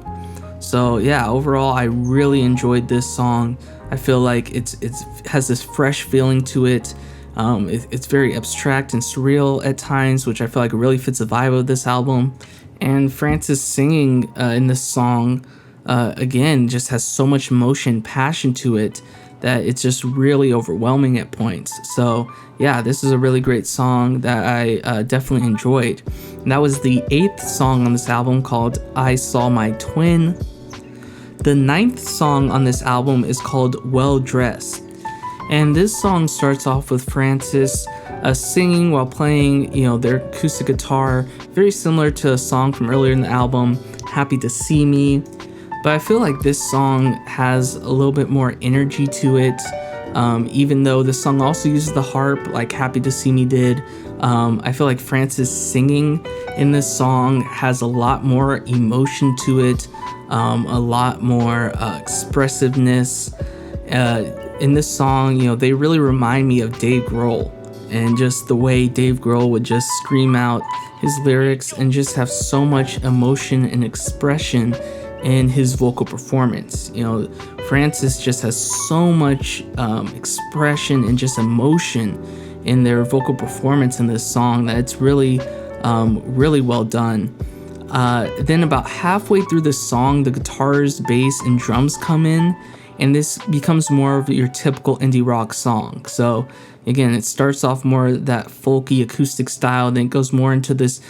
So yeah, overall, I really enjoyed this song. I feel like it has this fresh feeling to it. It's very abstract and surreal at times, which I feel like really fits the vibe of this album. And Francis singing in this song, again, just has so much emotion, passion to it, that it's just really overwhelming at points. So yeah, this is a really great song that I definitely enjoyed. And that was the 8th song on this album, called I Saw My Twin. The 9th song on this album is called Well Dressed. And this song starts off with Francis singing while playing, their acoustic guitar, very similar to a song from earlier in the album, Happy to See Me. But I feel like this song has a little bit more energy to it, even though this song also uses the harp like Happy to See Me did. I feel like Francis singing in this song has a lot more emotion to it, a lot more expressiveness. In this song, they really remind me of Dave Grohl, and just the way Dave Grohl would just scream out his lyrics and just have so much emotion and expression in his vocal performance. Francis just has so much expression and just emotion in their vocal performance in this song that it's really well done. Then about halfway through the song, the guitars, bass, and drums come in, and this becomes more of your typical indie rock song. So again, it starts off more that folky acoustic style, then it goes more into this,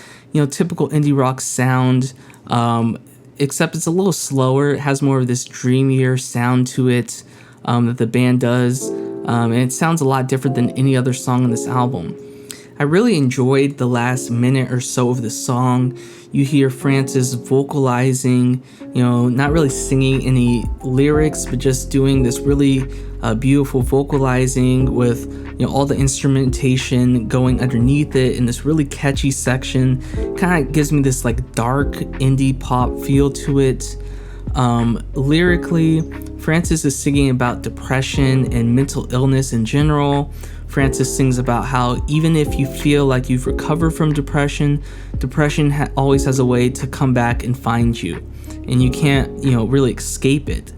typical indie rock sound, except it's a little slower. It has more of this dreamier sound to it that the band does, and it sounds a lot different than any other song on this album. I really enjoyed the last minute or so of the song. You hear Francis vocalizing, not really singing any lyrics, but just doing this really beautiful vocalizing with, all the instrumentation going underneath it in this really catchy section. Kind of gives me this like dark indie pop feel to it. Lyrically, Francis is singing about depression and mental illness in general. Francis sings about how even if you feel like you've recovered from depression, always has a way to come back and find you, and you can't, really escape it.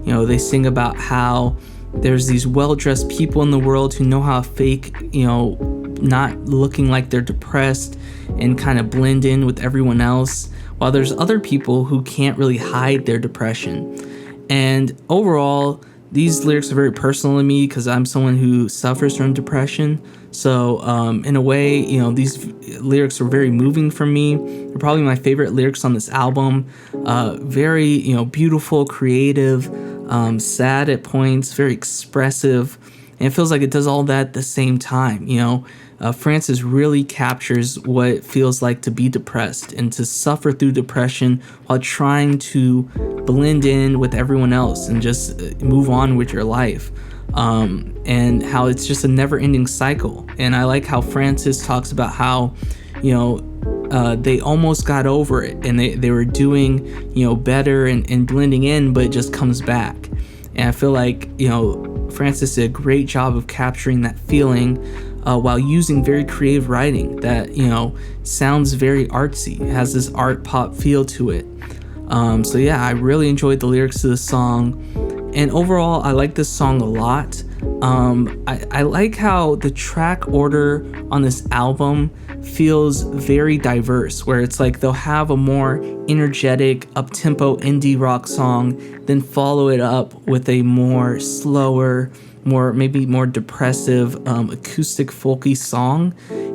They sing about how there's these well-dressed people in the world who know how to fake, not looking like they're depressed and kind of blend in with everyone else, while there's other people who can't really hide their depression. And overall, these lyrics are very personal to me because I'm someone who suffers from depression. So in a way, these lyrics are very moving for me. They're probably my favorite lyrics on this album. Very, beautiful, creative, sad at points, very expressive. And it feels like it does all that at the same time. Francis really captures what it feels like to be depressed and to suffer through depression while trying to blend in with everyone else and just move on with your life. And how it's just a never-ending cycle. And I like how Francis talks about how, they almost got over it and they were doing, better and blending in, but it just comes back. And I feel like, Francis did a great job of capturing that feeling while using very creative writing that, sounds very artsy. It has this art pop feel to it. So yeah, I really enjoyed the lyrics to the song. And overall, I like this song a lot. I like how the track order on this album feels very diverse, where it's like they'll have a more energetic, up-tempo indie rock song, then follow it up with a more slower, maybe more depressive, acoustic folky song.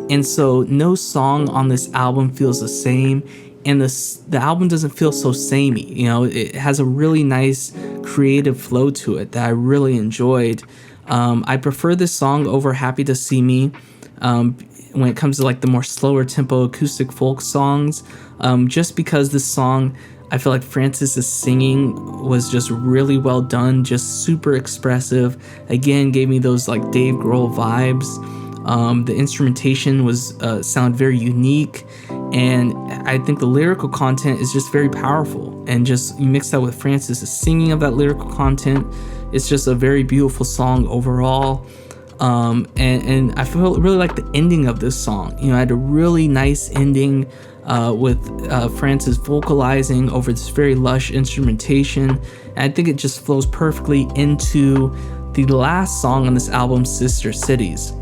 And so no song on this album feels the same. And the album doesn't feel so samey. It has a really nice creative flow to it that I really enjoyed. I prefer this song over Happy to See Me when it comes to like the more slower tempo acoustic folk songs, just because this song, I feel like Francis's singing was just really well done, just super expressive. Again, gave me those like Dave Grohl vibes. The instrumentation was sound very unique, and I think the lyrical content is just very powerful. And just you mix that with Francis' singing of that lyrical content, it's just a very beautiful song overall. And I really like the ending of this song. I had a really nice ending with Francis vocalizing over this very lush instrumentation. And I think it just flows perfectly into the last song on this album, Sister Cities.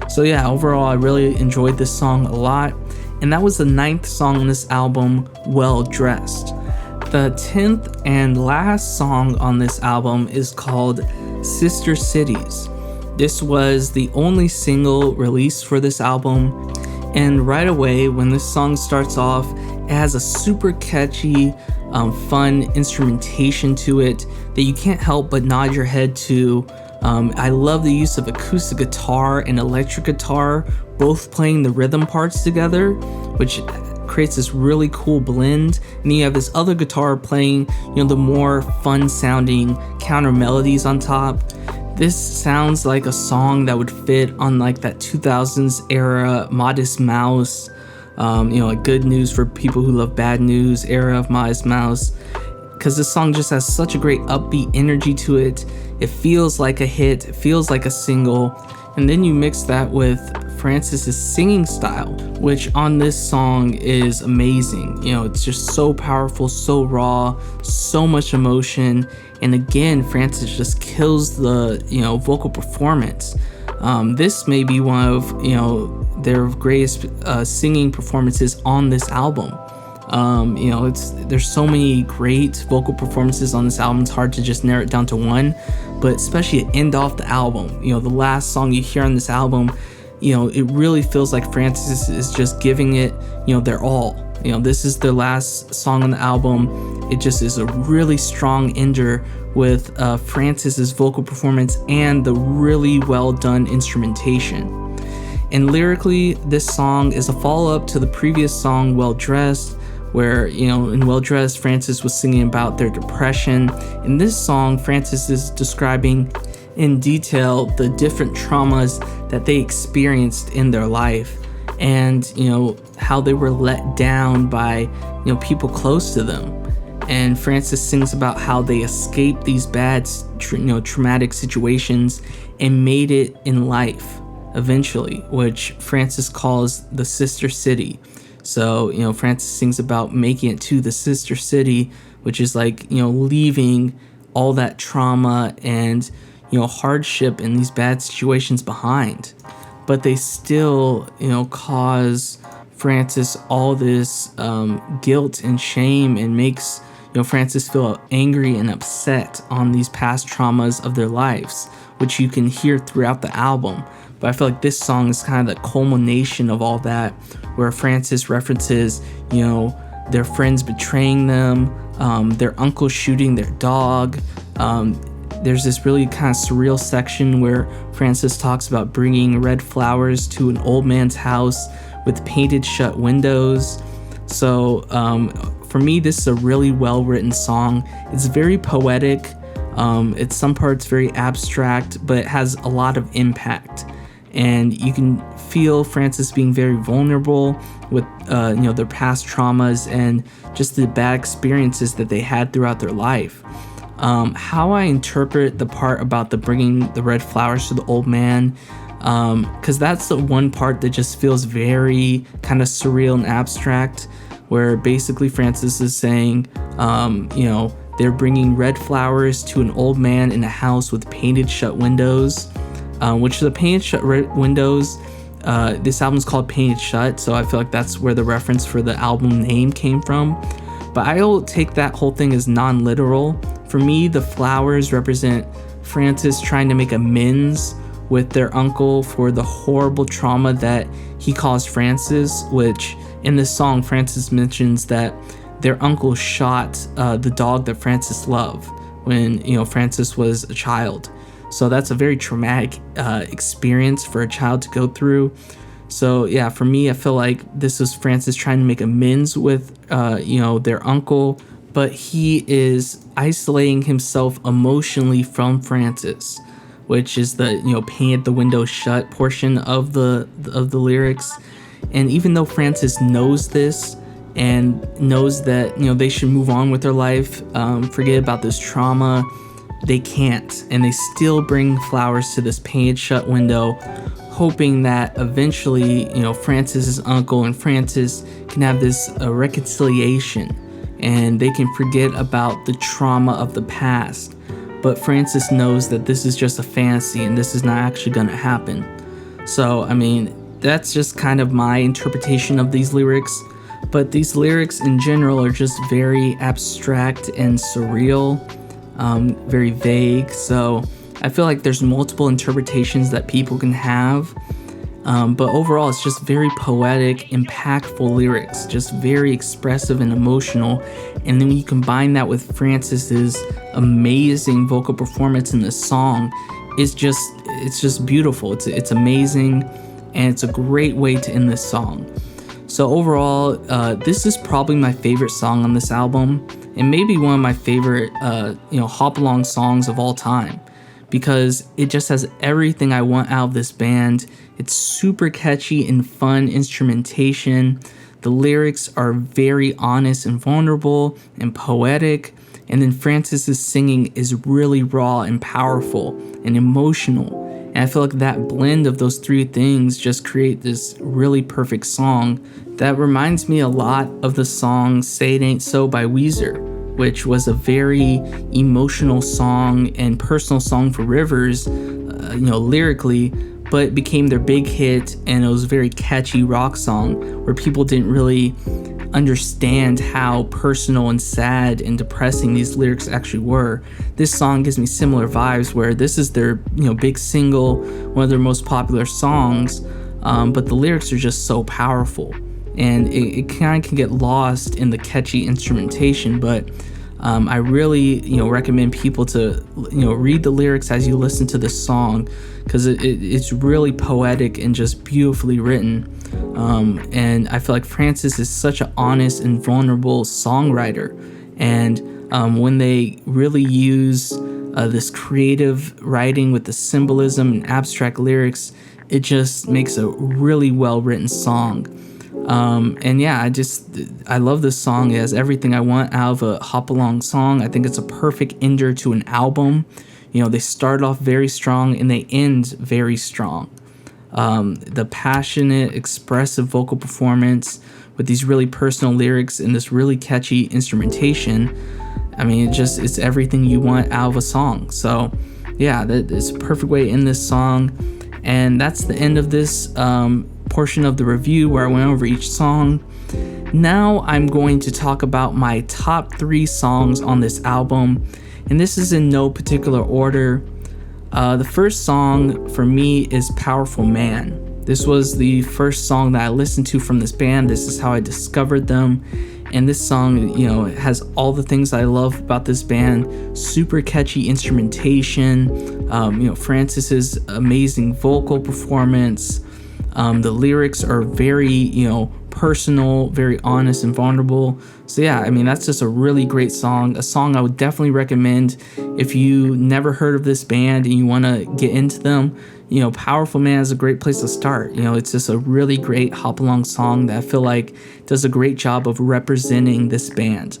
So yeah, overall, I really enjoyed this song a lot. And that was the 9th song on this album, Well Dressed. The 10th and last song on this album is called Sister Cities. This was the only single released for this album. And right away, when this song starts off, it has a super catchy, fun instrumentation to it that you can't help but nod your head to. I love the use of acoustic guitar and electric guitar, both playing the rhythm parts together, which creates this really cool blend. And then you have this other guitar playing, the more fun sounding counter melodies on top. This sounds like a song that would fit on like that 2000s era Modest Mouse, like Good News for People Who Love Bad News era of Modest Mouse. Because this song just has such a great upbeat energy to it. It feels like a hit, it feels like a single. And then you mix that with Francis's singing style, which on this song is amazing. It's just so powerful, so raw, so much emotion. And again, Francis just kills the, vocal performance. This may be one of, their greatest singing performances on this album. There's so many great vocal performances on this album. It's hard to just narrow it down to one, but especially to end off the album, the last song you hear on this album, it really feels like Francis is just giving it, their all. This is their last song on the album. It just is a really strong ender with Francis's vocal performance and the really well done instrumentation. And lyrically, this song is a follow-up to the previous song, Well Dressed, where, in Well Dressed, Francis was singing about their depression. In this song, Francis is describing in detail the different traumas that they experienced in their life and, how they were let down by, people close to them. And Francis sings about how they escaped these bad, traumatic situations and made it in life eventually, which Francis calls the sister city. So, Francis sings about making it to the sister city, which is like, leaving all that trauma and, hardship and these bad situations behind. But they still, cause Francis all this guilt and shame and makes, Francis feel angry and upset on these past traumas of their lives, which you can hear throughout the album. But I feel like this song is kind of the culmination of all that, where Francis references, their friends betraying them, their uncle shooting their dog. There's this really kind of surreal section where Francis talks about bringing red flowers to an old man's house with painted shut windows. So for me, this is a really well-written song. It's very poetic. It's some parts very abstract, but it has a lot of impact. And you can feel Francis being very vulnerable with, their past traumas and just the bad experiences that they had throughout their life. How I interpret the part about the bringing the red flowers to the old man, because that's the one part that just feels very kind of surreal and abstract, where basically Francis is saying, they're bringing red flowers to an old man in a house with painted shut windows. Which the painted shut windows, this album's called Painted Shut, so I feel like that's where the reference for the album name came from. But I'll take that whole thing as non-literal. For me, the flowers represent Francis trying to make amends with their uncle for the horrible trauma that he caused Francis, which in this song, Francis mentions that their uncle shot the dog that Francis loved when, Francis was a child. So that's a very traumatic experience for a child to go through. So yeah, for me, I feel like this is Francis trying to make amends with, their uncle, but he is isolating himself emotionally from Francis, which is the, painted the window shut portion of the lyrics. And even though Francis knows this and knows that, they should move on with their life, forget about this trauma, they can't, and they still bring flowers to this painted shut window, hoping that eventually, Francis's uncle and Francis can have this reconciliation, and they can forget about the trauma of the past. But Francis knows that this is just a fantasy, and this is not actually going to happen. So, I mean, that's just kind of my interpretation of these lyrics. But these lyrics in general are just very abstract and surreal. Very vague, so I feel like there's multiple interpretations that people can have, but overall it's just very poetic, impactful lyrics, just very expressive and emotional. And then when you combine that with Francis's amazing vocal performance in this song, it's just beautiful. It's amazing, and it's a great way to end this song. So overall, this is probably my favorite song on this album, and maybe one of my favorite, hop-along songs of all time, because it just has everything I want out of this band. It's super catchy and fun instrumentation. The lyrics are very honest and vulnerable and poetic, and then Francis's singing is really raw and powerful and emotional. And I feel like that blend of those three things just create this really perfect song that reminds me a lot of the song Say It Ain't So by Weezer, which was a very emotional song and personal song for Rivers, lyrically, but it became their big hit, and it was a very catchy rock song where people didn't really understand how personal and sad and depressing these lyrics actually were. This song gives me similar vibes, where this is their big single, one of their most popular songs, but the lyrics are just so powerful, and it kind of can get lost in the catchy instrumentation. But I really recommend people to read the lyrics as you listen to this song, because it's really poetic and just beautifully written. And I feel like Francis is such an honest and vulnerable songwriter, and when they really use this creative writing with the symbolism and abstract lyrics, it just makes a really well written song. And yeah, I love this song. It has everything I want out of a hop along song. I think it's a perfect ender to an album. They start off very strong and they end very strong. The passionate, expressive vocal performance with these really personal lyrics and this really catchy instrumentation. I mean, it's everything you want out of a song. So yeah, it's a perfect way to end this song. And that's the end of this portion of the review where I went over each song. Now I'm going to talk about my top 3 songs on this album, and this is in no particular order. The first song for me is Powerful Man. This was the first song that I listened to from this band. This is how I discovered them. And this song, it has all the things I love about this band. Super catchy instrumentation, Francis's amazing vocal performance. The lyrics are very, personal, very honest and vulnerable. So yeah, I mean, that's just a really great song. A song I would definitely recommend if you never heard of this band and you want to get into them. Powerful Man is a great place to start. It's just a really great hop along song that I feel like does a great job of representing this band.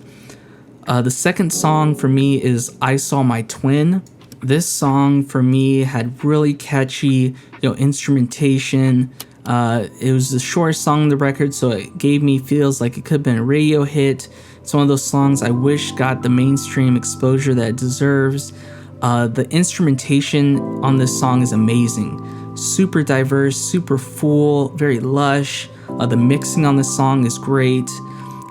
The second song for me is I Saw My Twin. This song for me had really catchy, instrumentation. It was the shortest song on the record, so it gave me feels like it could have been a radio hit. It's one of those songs I wish got the mainstream exposure that it deserves. The instrumentation on this song is amazing. Super diverse, super full, very lush. The mixing on this song is great.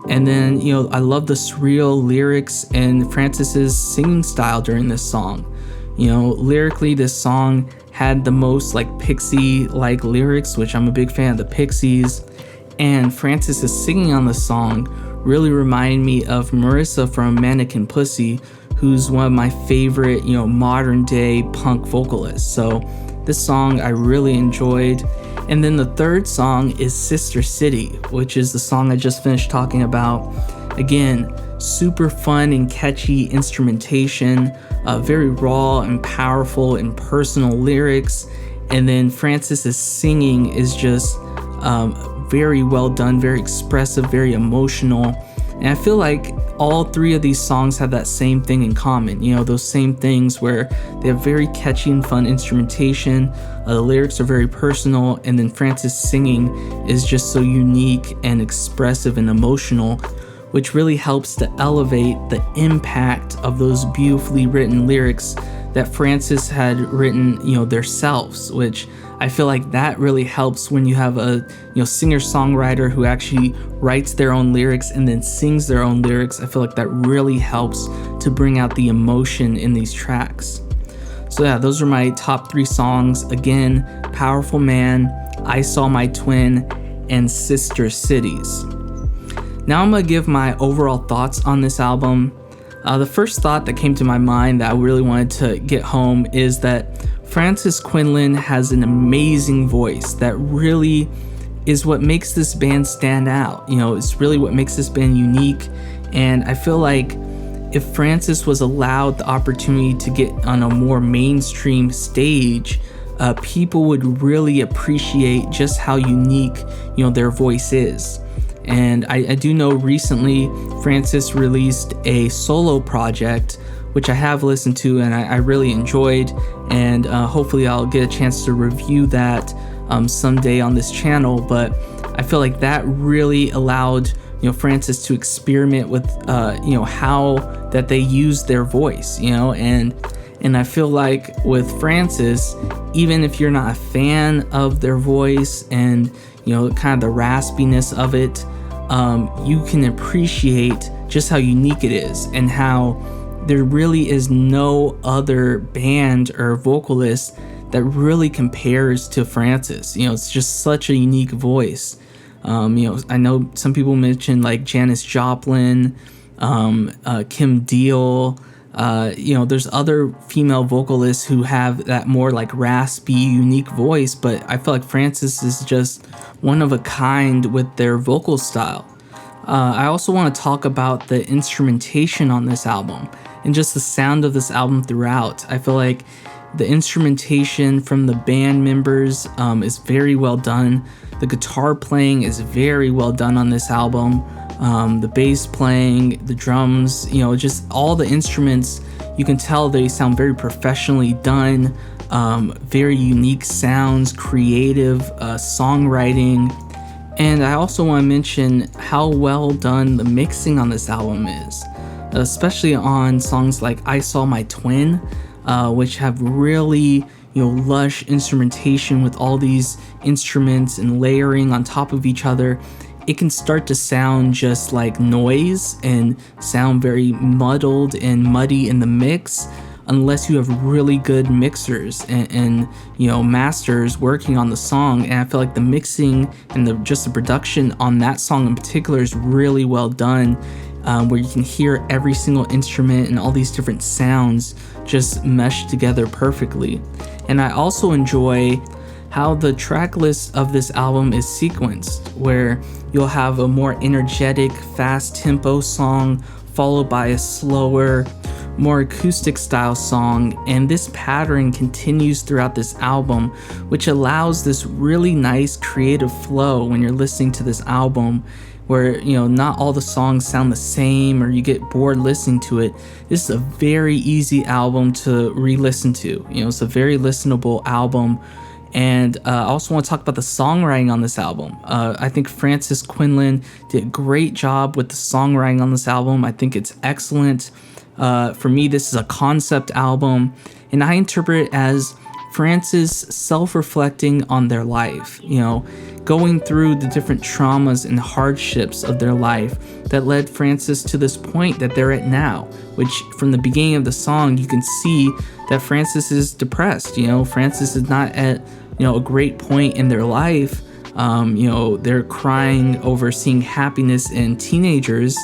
And then, I love the surreal lyrics and Francis's singing style during this song. Lyrically, this song had the most Pixie-like lyrics, which I'm a big fan of the Pixies. And Francis's singing on the song really reminded me of Marissa from Mannequin Pussy, who's one of my favorite, modern day punk vocalists. So this song I really enjoyed. And then the third song is Sister City, which is the song I just finished talking about. Again, super fun and catchy instrumentation, very raw and powerful and personal lyrics. And then Francis's singing is just very well done, very expressive, very emotional. And I feel like all 3 of these songs have that same thing in common, those same things where they have very catchy and fun instrumentation, the lyrics are very personal, and then Francis singing is just so unique and expressive and emotional, which really helps to elevate the impact of those beautifully written lyrics that Francis had written, themselves, which I feel like that really helps when you have a singer-songwriter who actually writes their own lyrics and then sings their own lyrics. I feel like that really helps to bring out the emotion in these tracks. So yeah, those are my top 3 songs. Again, Powerful Man, I Saw My Twin, and Sister Cities. Now I'm going to give my overall thoughts on this album. The first thought that came to my mind that I really wanted to get home is that Francis Quinlan has an amazing voice that really is what makes this band stand out. It's really what makes this band unique. And I feel like if Francis was allowed the opportunity to get on a more mainstream stage, people would really appreciate just how unique, their voice is. And I do know recently Francis released a solo project which I have listened to and I really enjoyed, and hopefully I'll get a chance to review that someday on this channel. But I feel like that really allowed Francis to experiment with how that they use their voice, and I feel like with Francis, even if you're not a fan of their voice and kind of the raspiness of it, you can appreciate just how unique it is and how there really is no other band or vocalist that really compares to Francis. It's just such a unique voice. I know some people mentioned like Janis Joplin, Kim Deal. There's other female vocalists who have that more like raspy, unique voice, but I feel like Francis is just one of a kind with their vocal style. I also want to talk about the instrumentation on this album and just the sound of this album throughout. I feel like the instrumentation from the band members is very well done. The guitar playing is very well done on this album. The bass playing, the drums, just all the instruments, you can tell they sound very professionally done, very unique sounds, creative songwriting. And I also want to mention how well done the mixing on this album is, especially on songs like I Saw My Twin, which have really lush instrumentation with all these instruments and layering on top of each other. It can start to sound just like noise and sound very muddled and muddy in the mix unless you have really good mixers and masters working on the song. And I feel like the mixing and the production on that song in particular is really well done, where you can hear every single instrument and all these different sounds just mesh together perfectly. And I also enjoy how the track list of this album is sequenced, where you'll have a more energetic, fast tempo song followed by a slower, more acoustic style song, and this pattern continues throughout this album, which allows this really nice creative flow when you're listening to this album, where not all the songs sound the same or you get bored listening to it. This is a very easy album to re-listen to. It's a very listenable album. And I also want to talk about the songwriting on this album. I think Francis Quinlan did a great job with the songwriting on this album. I think it's excellent. For me, this is a concept album, and I interpret it as Francis self-reflecting on their life, going through the different traumas and hardships of their life that led Francis to this point that they're at now, which from the beginning of the song, you can see that Francis is depressed. Francis is not at a great point in their life. They're crying over seeing happiness in teenagers,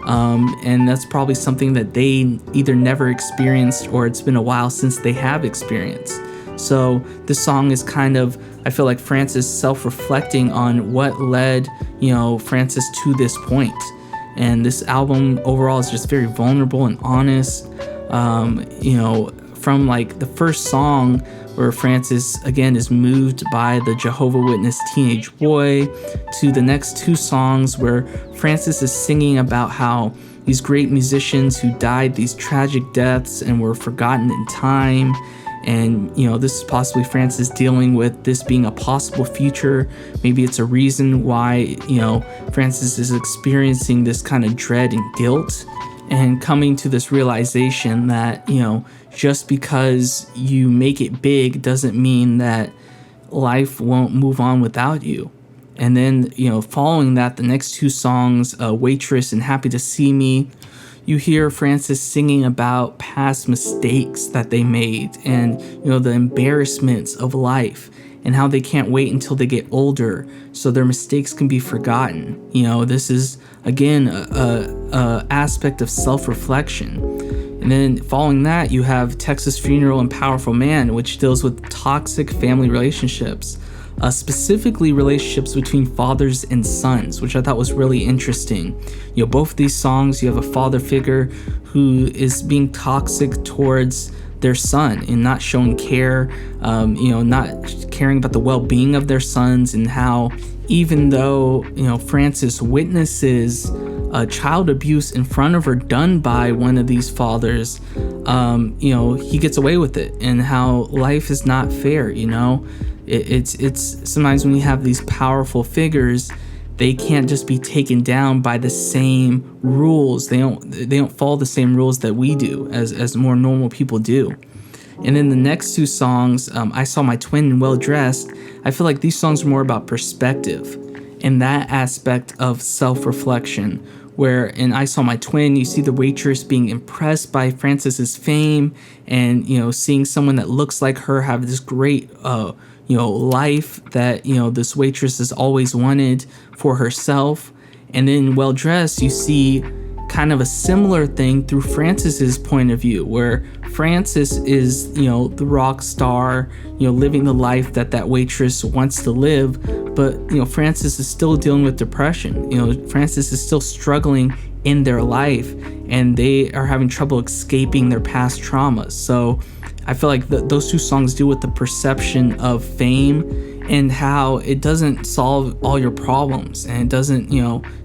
and that's probably something that they either never experienced or it's been a while since they have experienced. So this song is kind of, I feel like Francis self-reflecting on what led Francis to this point. And this album overall is just very vulnerable and honest. From like the first song where Francis again is moved by the Jehovah's Witness teenage boy, to the next two songs where Francis is singing about how these great musicians who died these tragic deaths and were forgotten in time. And this is possibly Francis dealing with this being a possible future. Maybe it's a reason why Francis is experiencing this kind of dread and guilt, and coming to this realization that just because you make it big doesn't mean that life won't move on without you. And then following that, the next two songs, Waitress and Happy to See Me, you hear Francis singing about past mistakes that they made and the embarrassments of life and how they can't wait until they get older so their mistakes can be forgotten. This is again a aspect of self-reflection. And then following that, you have Texas Funeral and Powerful Man, which deals with toxic family relationships, specifically relationships between fathers and sons, which I thought was really interesting. Both of these songs, you have a father figure who is being toxic towards their son and not showing care, not caring about the well-being of their sons, and how even though Francis witnesses child abuse in front of her done by one of these fathers, he gets away with it, and how life is not fair. It's sometimes when you have these powerful figures, they can't just be taken down by the same rules. They don't follow the same rules that we do as more normal people do. And then the next two songs, I Saw My Twin and Well Dressed, I feel like these songs are more about perspective and that aspect of self-reflection, where in I Saw My Twin, you see the waitress being impressed by Frances's fame and, seeing someone that looks like her have this great, life that, this waitress has always wanted for herself. And then Well Dressed, you see kind of a similar thing through Frances's point of view, where Frances is, the rock star, living the life that waitress wants to live. But, Frances is still dealing with depression. Frances is still struggling in their life, and they are having trouble escaping their past traumas. So I feel like those two songs deal with the perception of fame and how it doesn't solve all your problems, and it doesn't,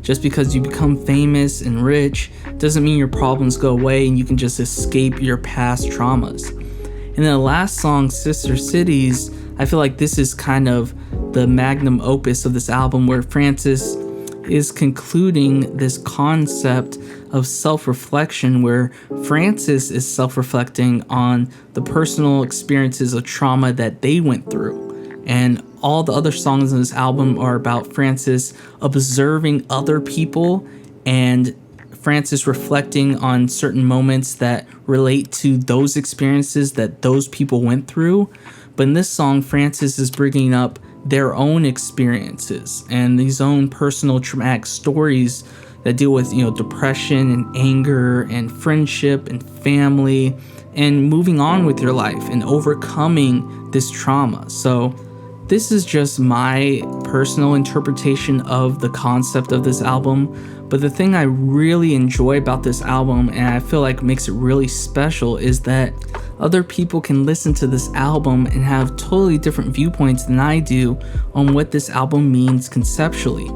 just because you become famous and rich doesn't mean your problems go away and you can just escape your past traumas. And then the last song, Sister Cities, I feel like this is kind of the magnum opus of this album, where Frances is concluding this concept of self-reflection, where Frances is self-reflecting on the personal experiences of trauma that they went through. And all the other songs in this album are about Frances observing other people and Frances reflecting on certain moments that relate to those experiences that those people went through. But in this song, Frances is bringing up their own experiences and these own personal traumatic stories that deal with, depression and anger and friendship and family and moving on with your life and overcoming this trauma. So this is just my personal interpretation of the concept of this album. But the thing I really enjoy about this album, and I feel like makes it really special, is that other people can listen to this album and have totally different viewpoints than I do on what this album means conceptually.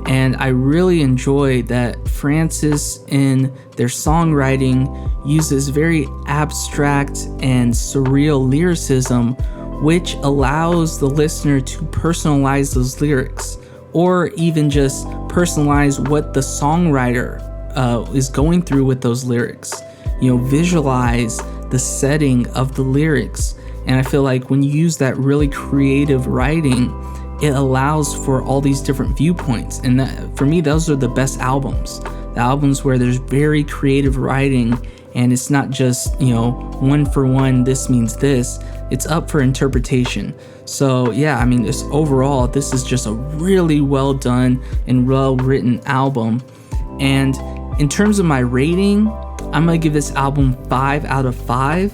And I really enjoy that Frances in their songwriting uses very abstract and surreal lyricism, which allows the listener to personalize those lyrics, or even just personalize what the songwriter is going through with those lyrics. Visualize the setting of the lyrics. And I feel like when you use that really creative writing, it allows for all these different viewpoints. And that, for me, those are the best albums. The albums where there's very creative writing, and it's not just, one for one, this means this. It's up for interpretation. So yeah, overall, this is just a really well done and well written album. And in terms of my rating, I'm gonna give this album 5 out of 5.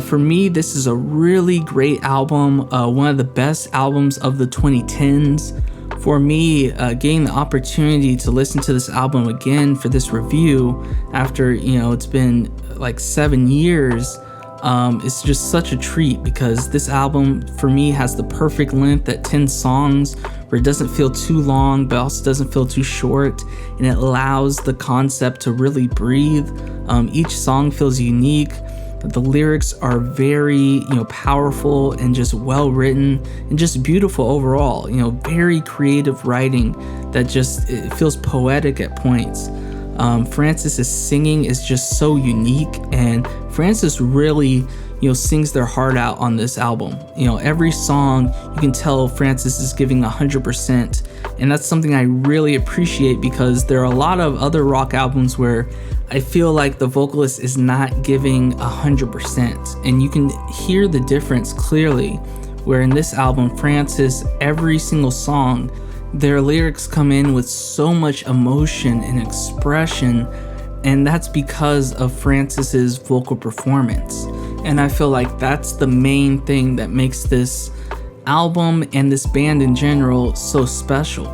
For me, this is a really great album, one of the best albums of the 2010s. For me, getting the opportunity to listen to this album again for this review after, it's been like 7 years, it's just such a treat, because this album for me has the perfect length at 10 songs, where it doesn't feel too long but also doesn't feel too short, and it allows the concept to really breathe. Each song feels unique. The lyrics are very, powerful and just well written and just beautiful overall. Very creative writing that just, it feels poetic at points. Frances's singing is just so unique, and Frances really, sings their heart out on this album. Every song you can tell Frances is giving 100%, and that's something I really appreciate, because there are a lot of other rock albums where I feel like the vocalist is not giving 100%, and you can hear the difference clearly, where in this album, Frances, every single song, their lyrics come in with so much emotion and expression, and that's because of Frances's vocal performance. And I feel like that's the main thing that makes this album and this band in general so special.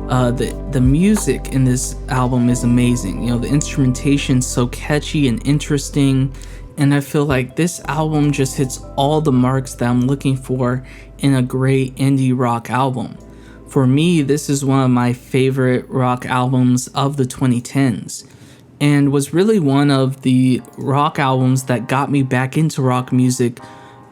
The music in this album is amazing. The instrumentation's so catchy and interesting, and I feel like this album just hits all the marks that I'm looking for in a great indie rock album. For me, this is one of my favorite rock albums of the 2010s, and was really one of the rock albums that got me back into rock music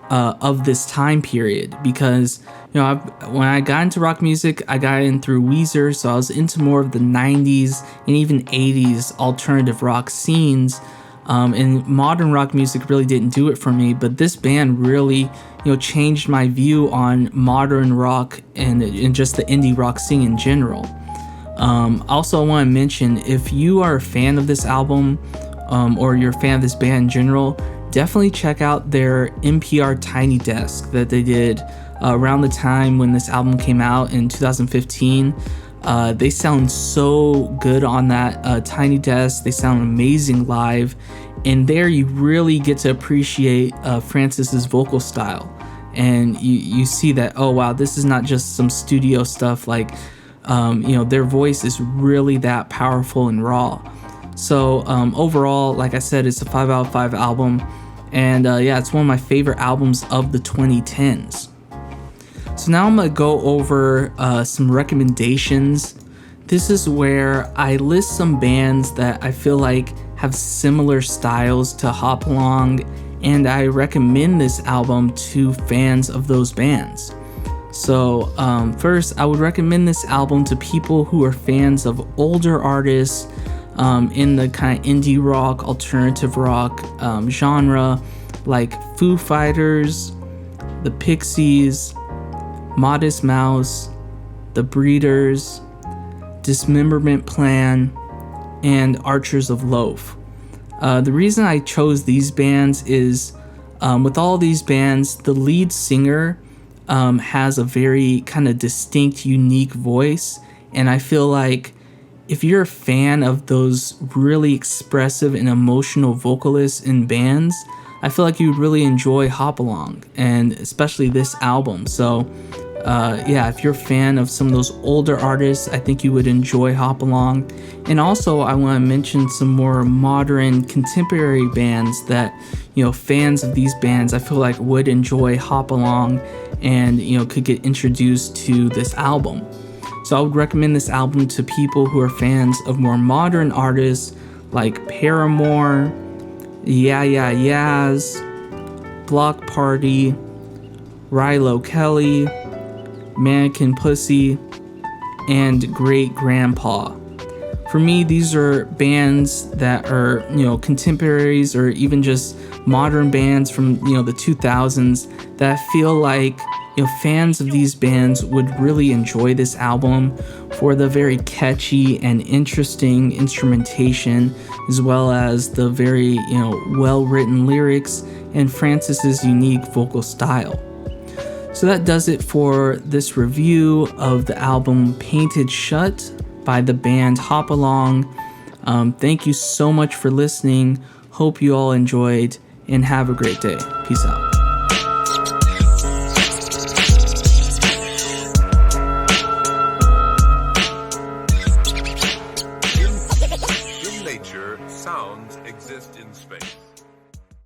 of this time period. Because when I got into rock music, I got in through Weezer, so I was into more of the 90s and even 80s alternative rock scenes. And modern rock music really didn't do it for me, but this band really, changed my view on modern rock and just the indie rock scene in general. Also, I want to mention, if you are a fan of this album, or you're a fan of this band in general, definitely check out their NPR Tiny Desk that they did around the time when this album came out in 2015. They sound so good on that Tiny Desk. They sound amazing live, and there you really get to appreciate Francis's vocal style, and you see that, oh wow, this is not just some studio stuff. Like their voice is really that powerful and raw. So overall, like I said, it's a 5 out of 5 album, and it's one of my favorite albums of the 2010s. So now I'm going to go over some recommendations. This is where I list some bands that I feel like have similar styles to Hopalong, and I recommend this album to fans of those bands. So first, I would recommend this album to people who are fans of older artists in the kind of indie rock, alternative rock genre, like Foo Fighters, the Pixies, Modest Mouse, The Breeders, Dismemberment Plan, and Archers of Loaf. The reason I chose these bands is with all these bands, the lead singer has a very kind of distinct, unique voice, and I feel like if you're a fan of those really expressive and emotional vocalists in bands, I feel like you'd really enjoy Hopalong, and especially this album. So if you're a fan of some of those older artists, I think you would enjoy Hopalong. And also, I want to mention some more modern contemporary bands that, fans of these bands, I feel like would enjoy Hopalong and, could get introduced to this album. So I would recommend this album to people who are fans of more modern artists like Paramore, Yeah Yeah Yeahs, Block Party, Rilo Kelly, Mannequin Pussy, and Great Grandpa. For me, these are bands that are, contemporaries or even just modern bands from, the 2000s that I feel like, fans of these bands would really enjoy this album for the very catchy and interesting instrumentation, as well as the very, well-written lyrics and Francis's unique vocal style. So that does it for this review of the album Painted Shut by the band Hopalong. Thank you so much for listening. Hope you all enjoyed, and have a great day. Peace out.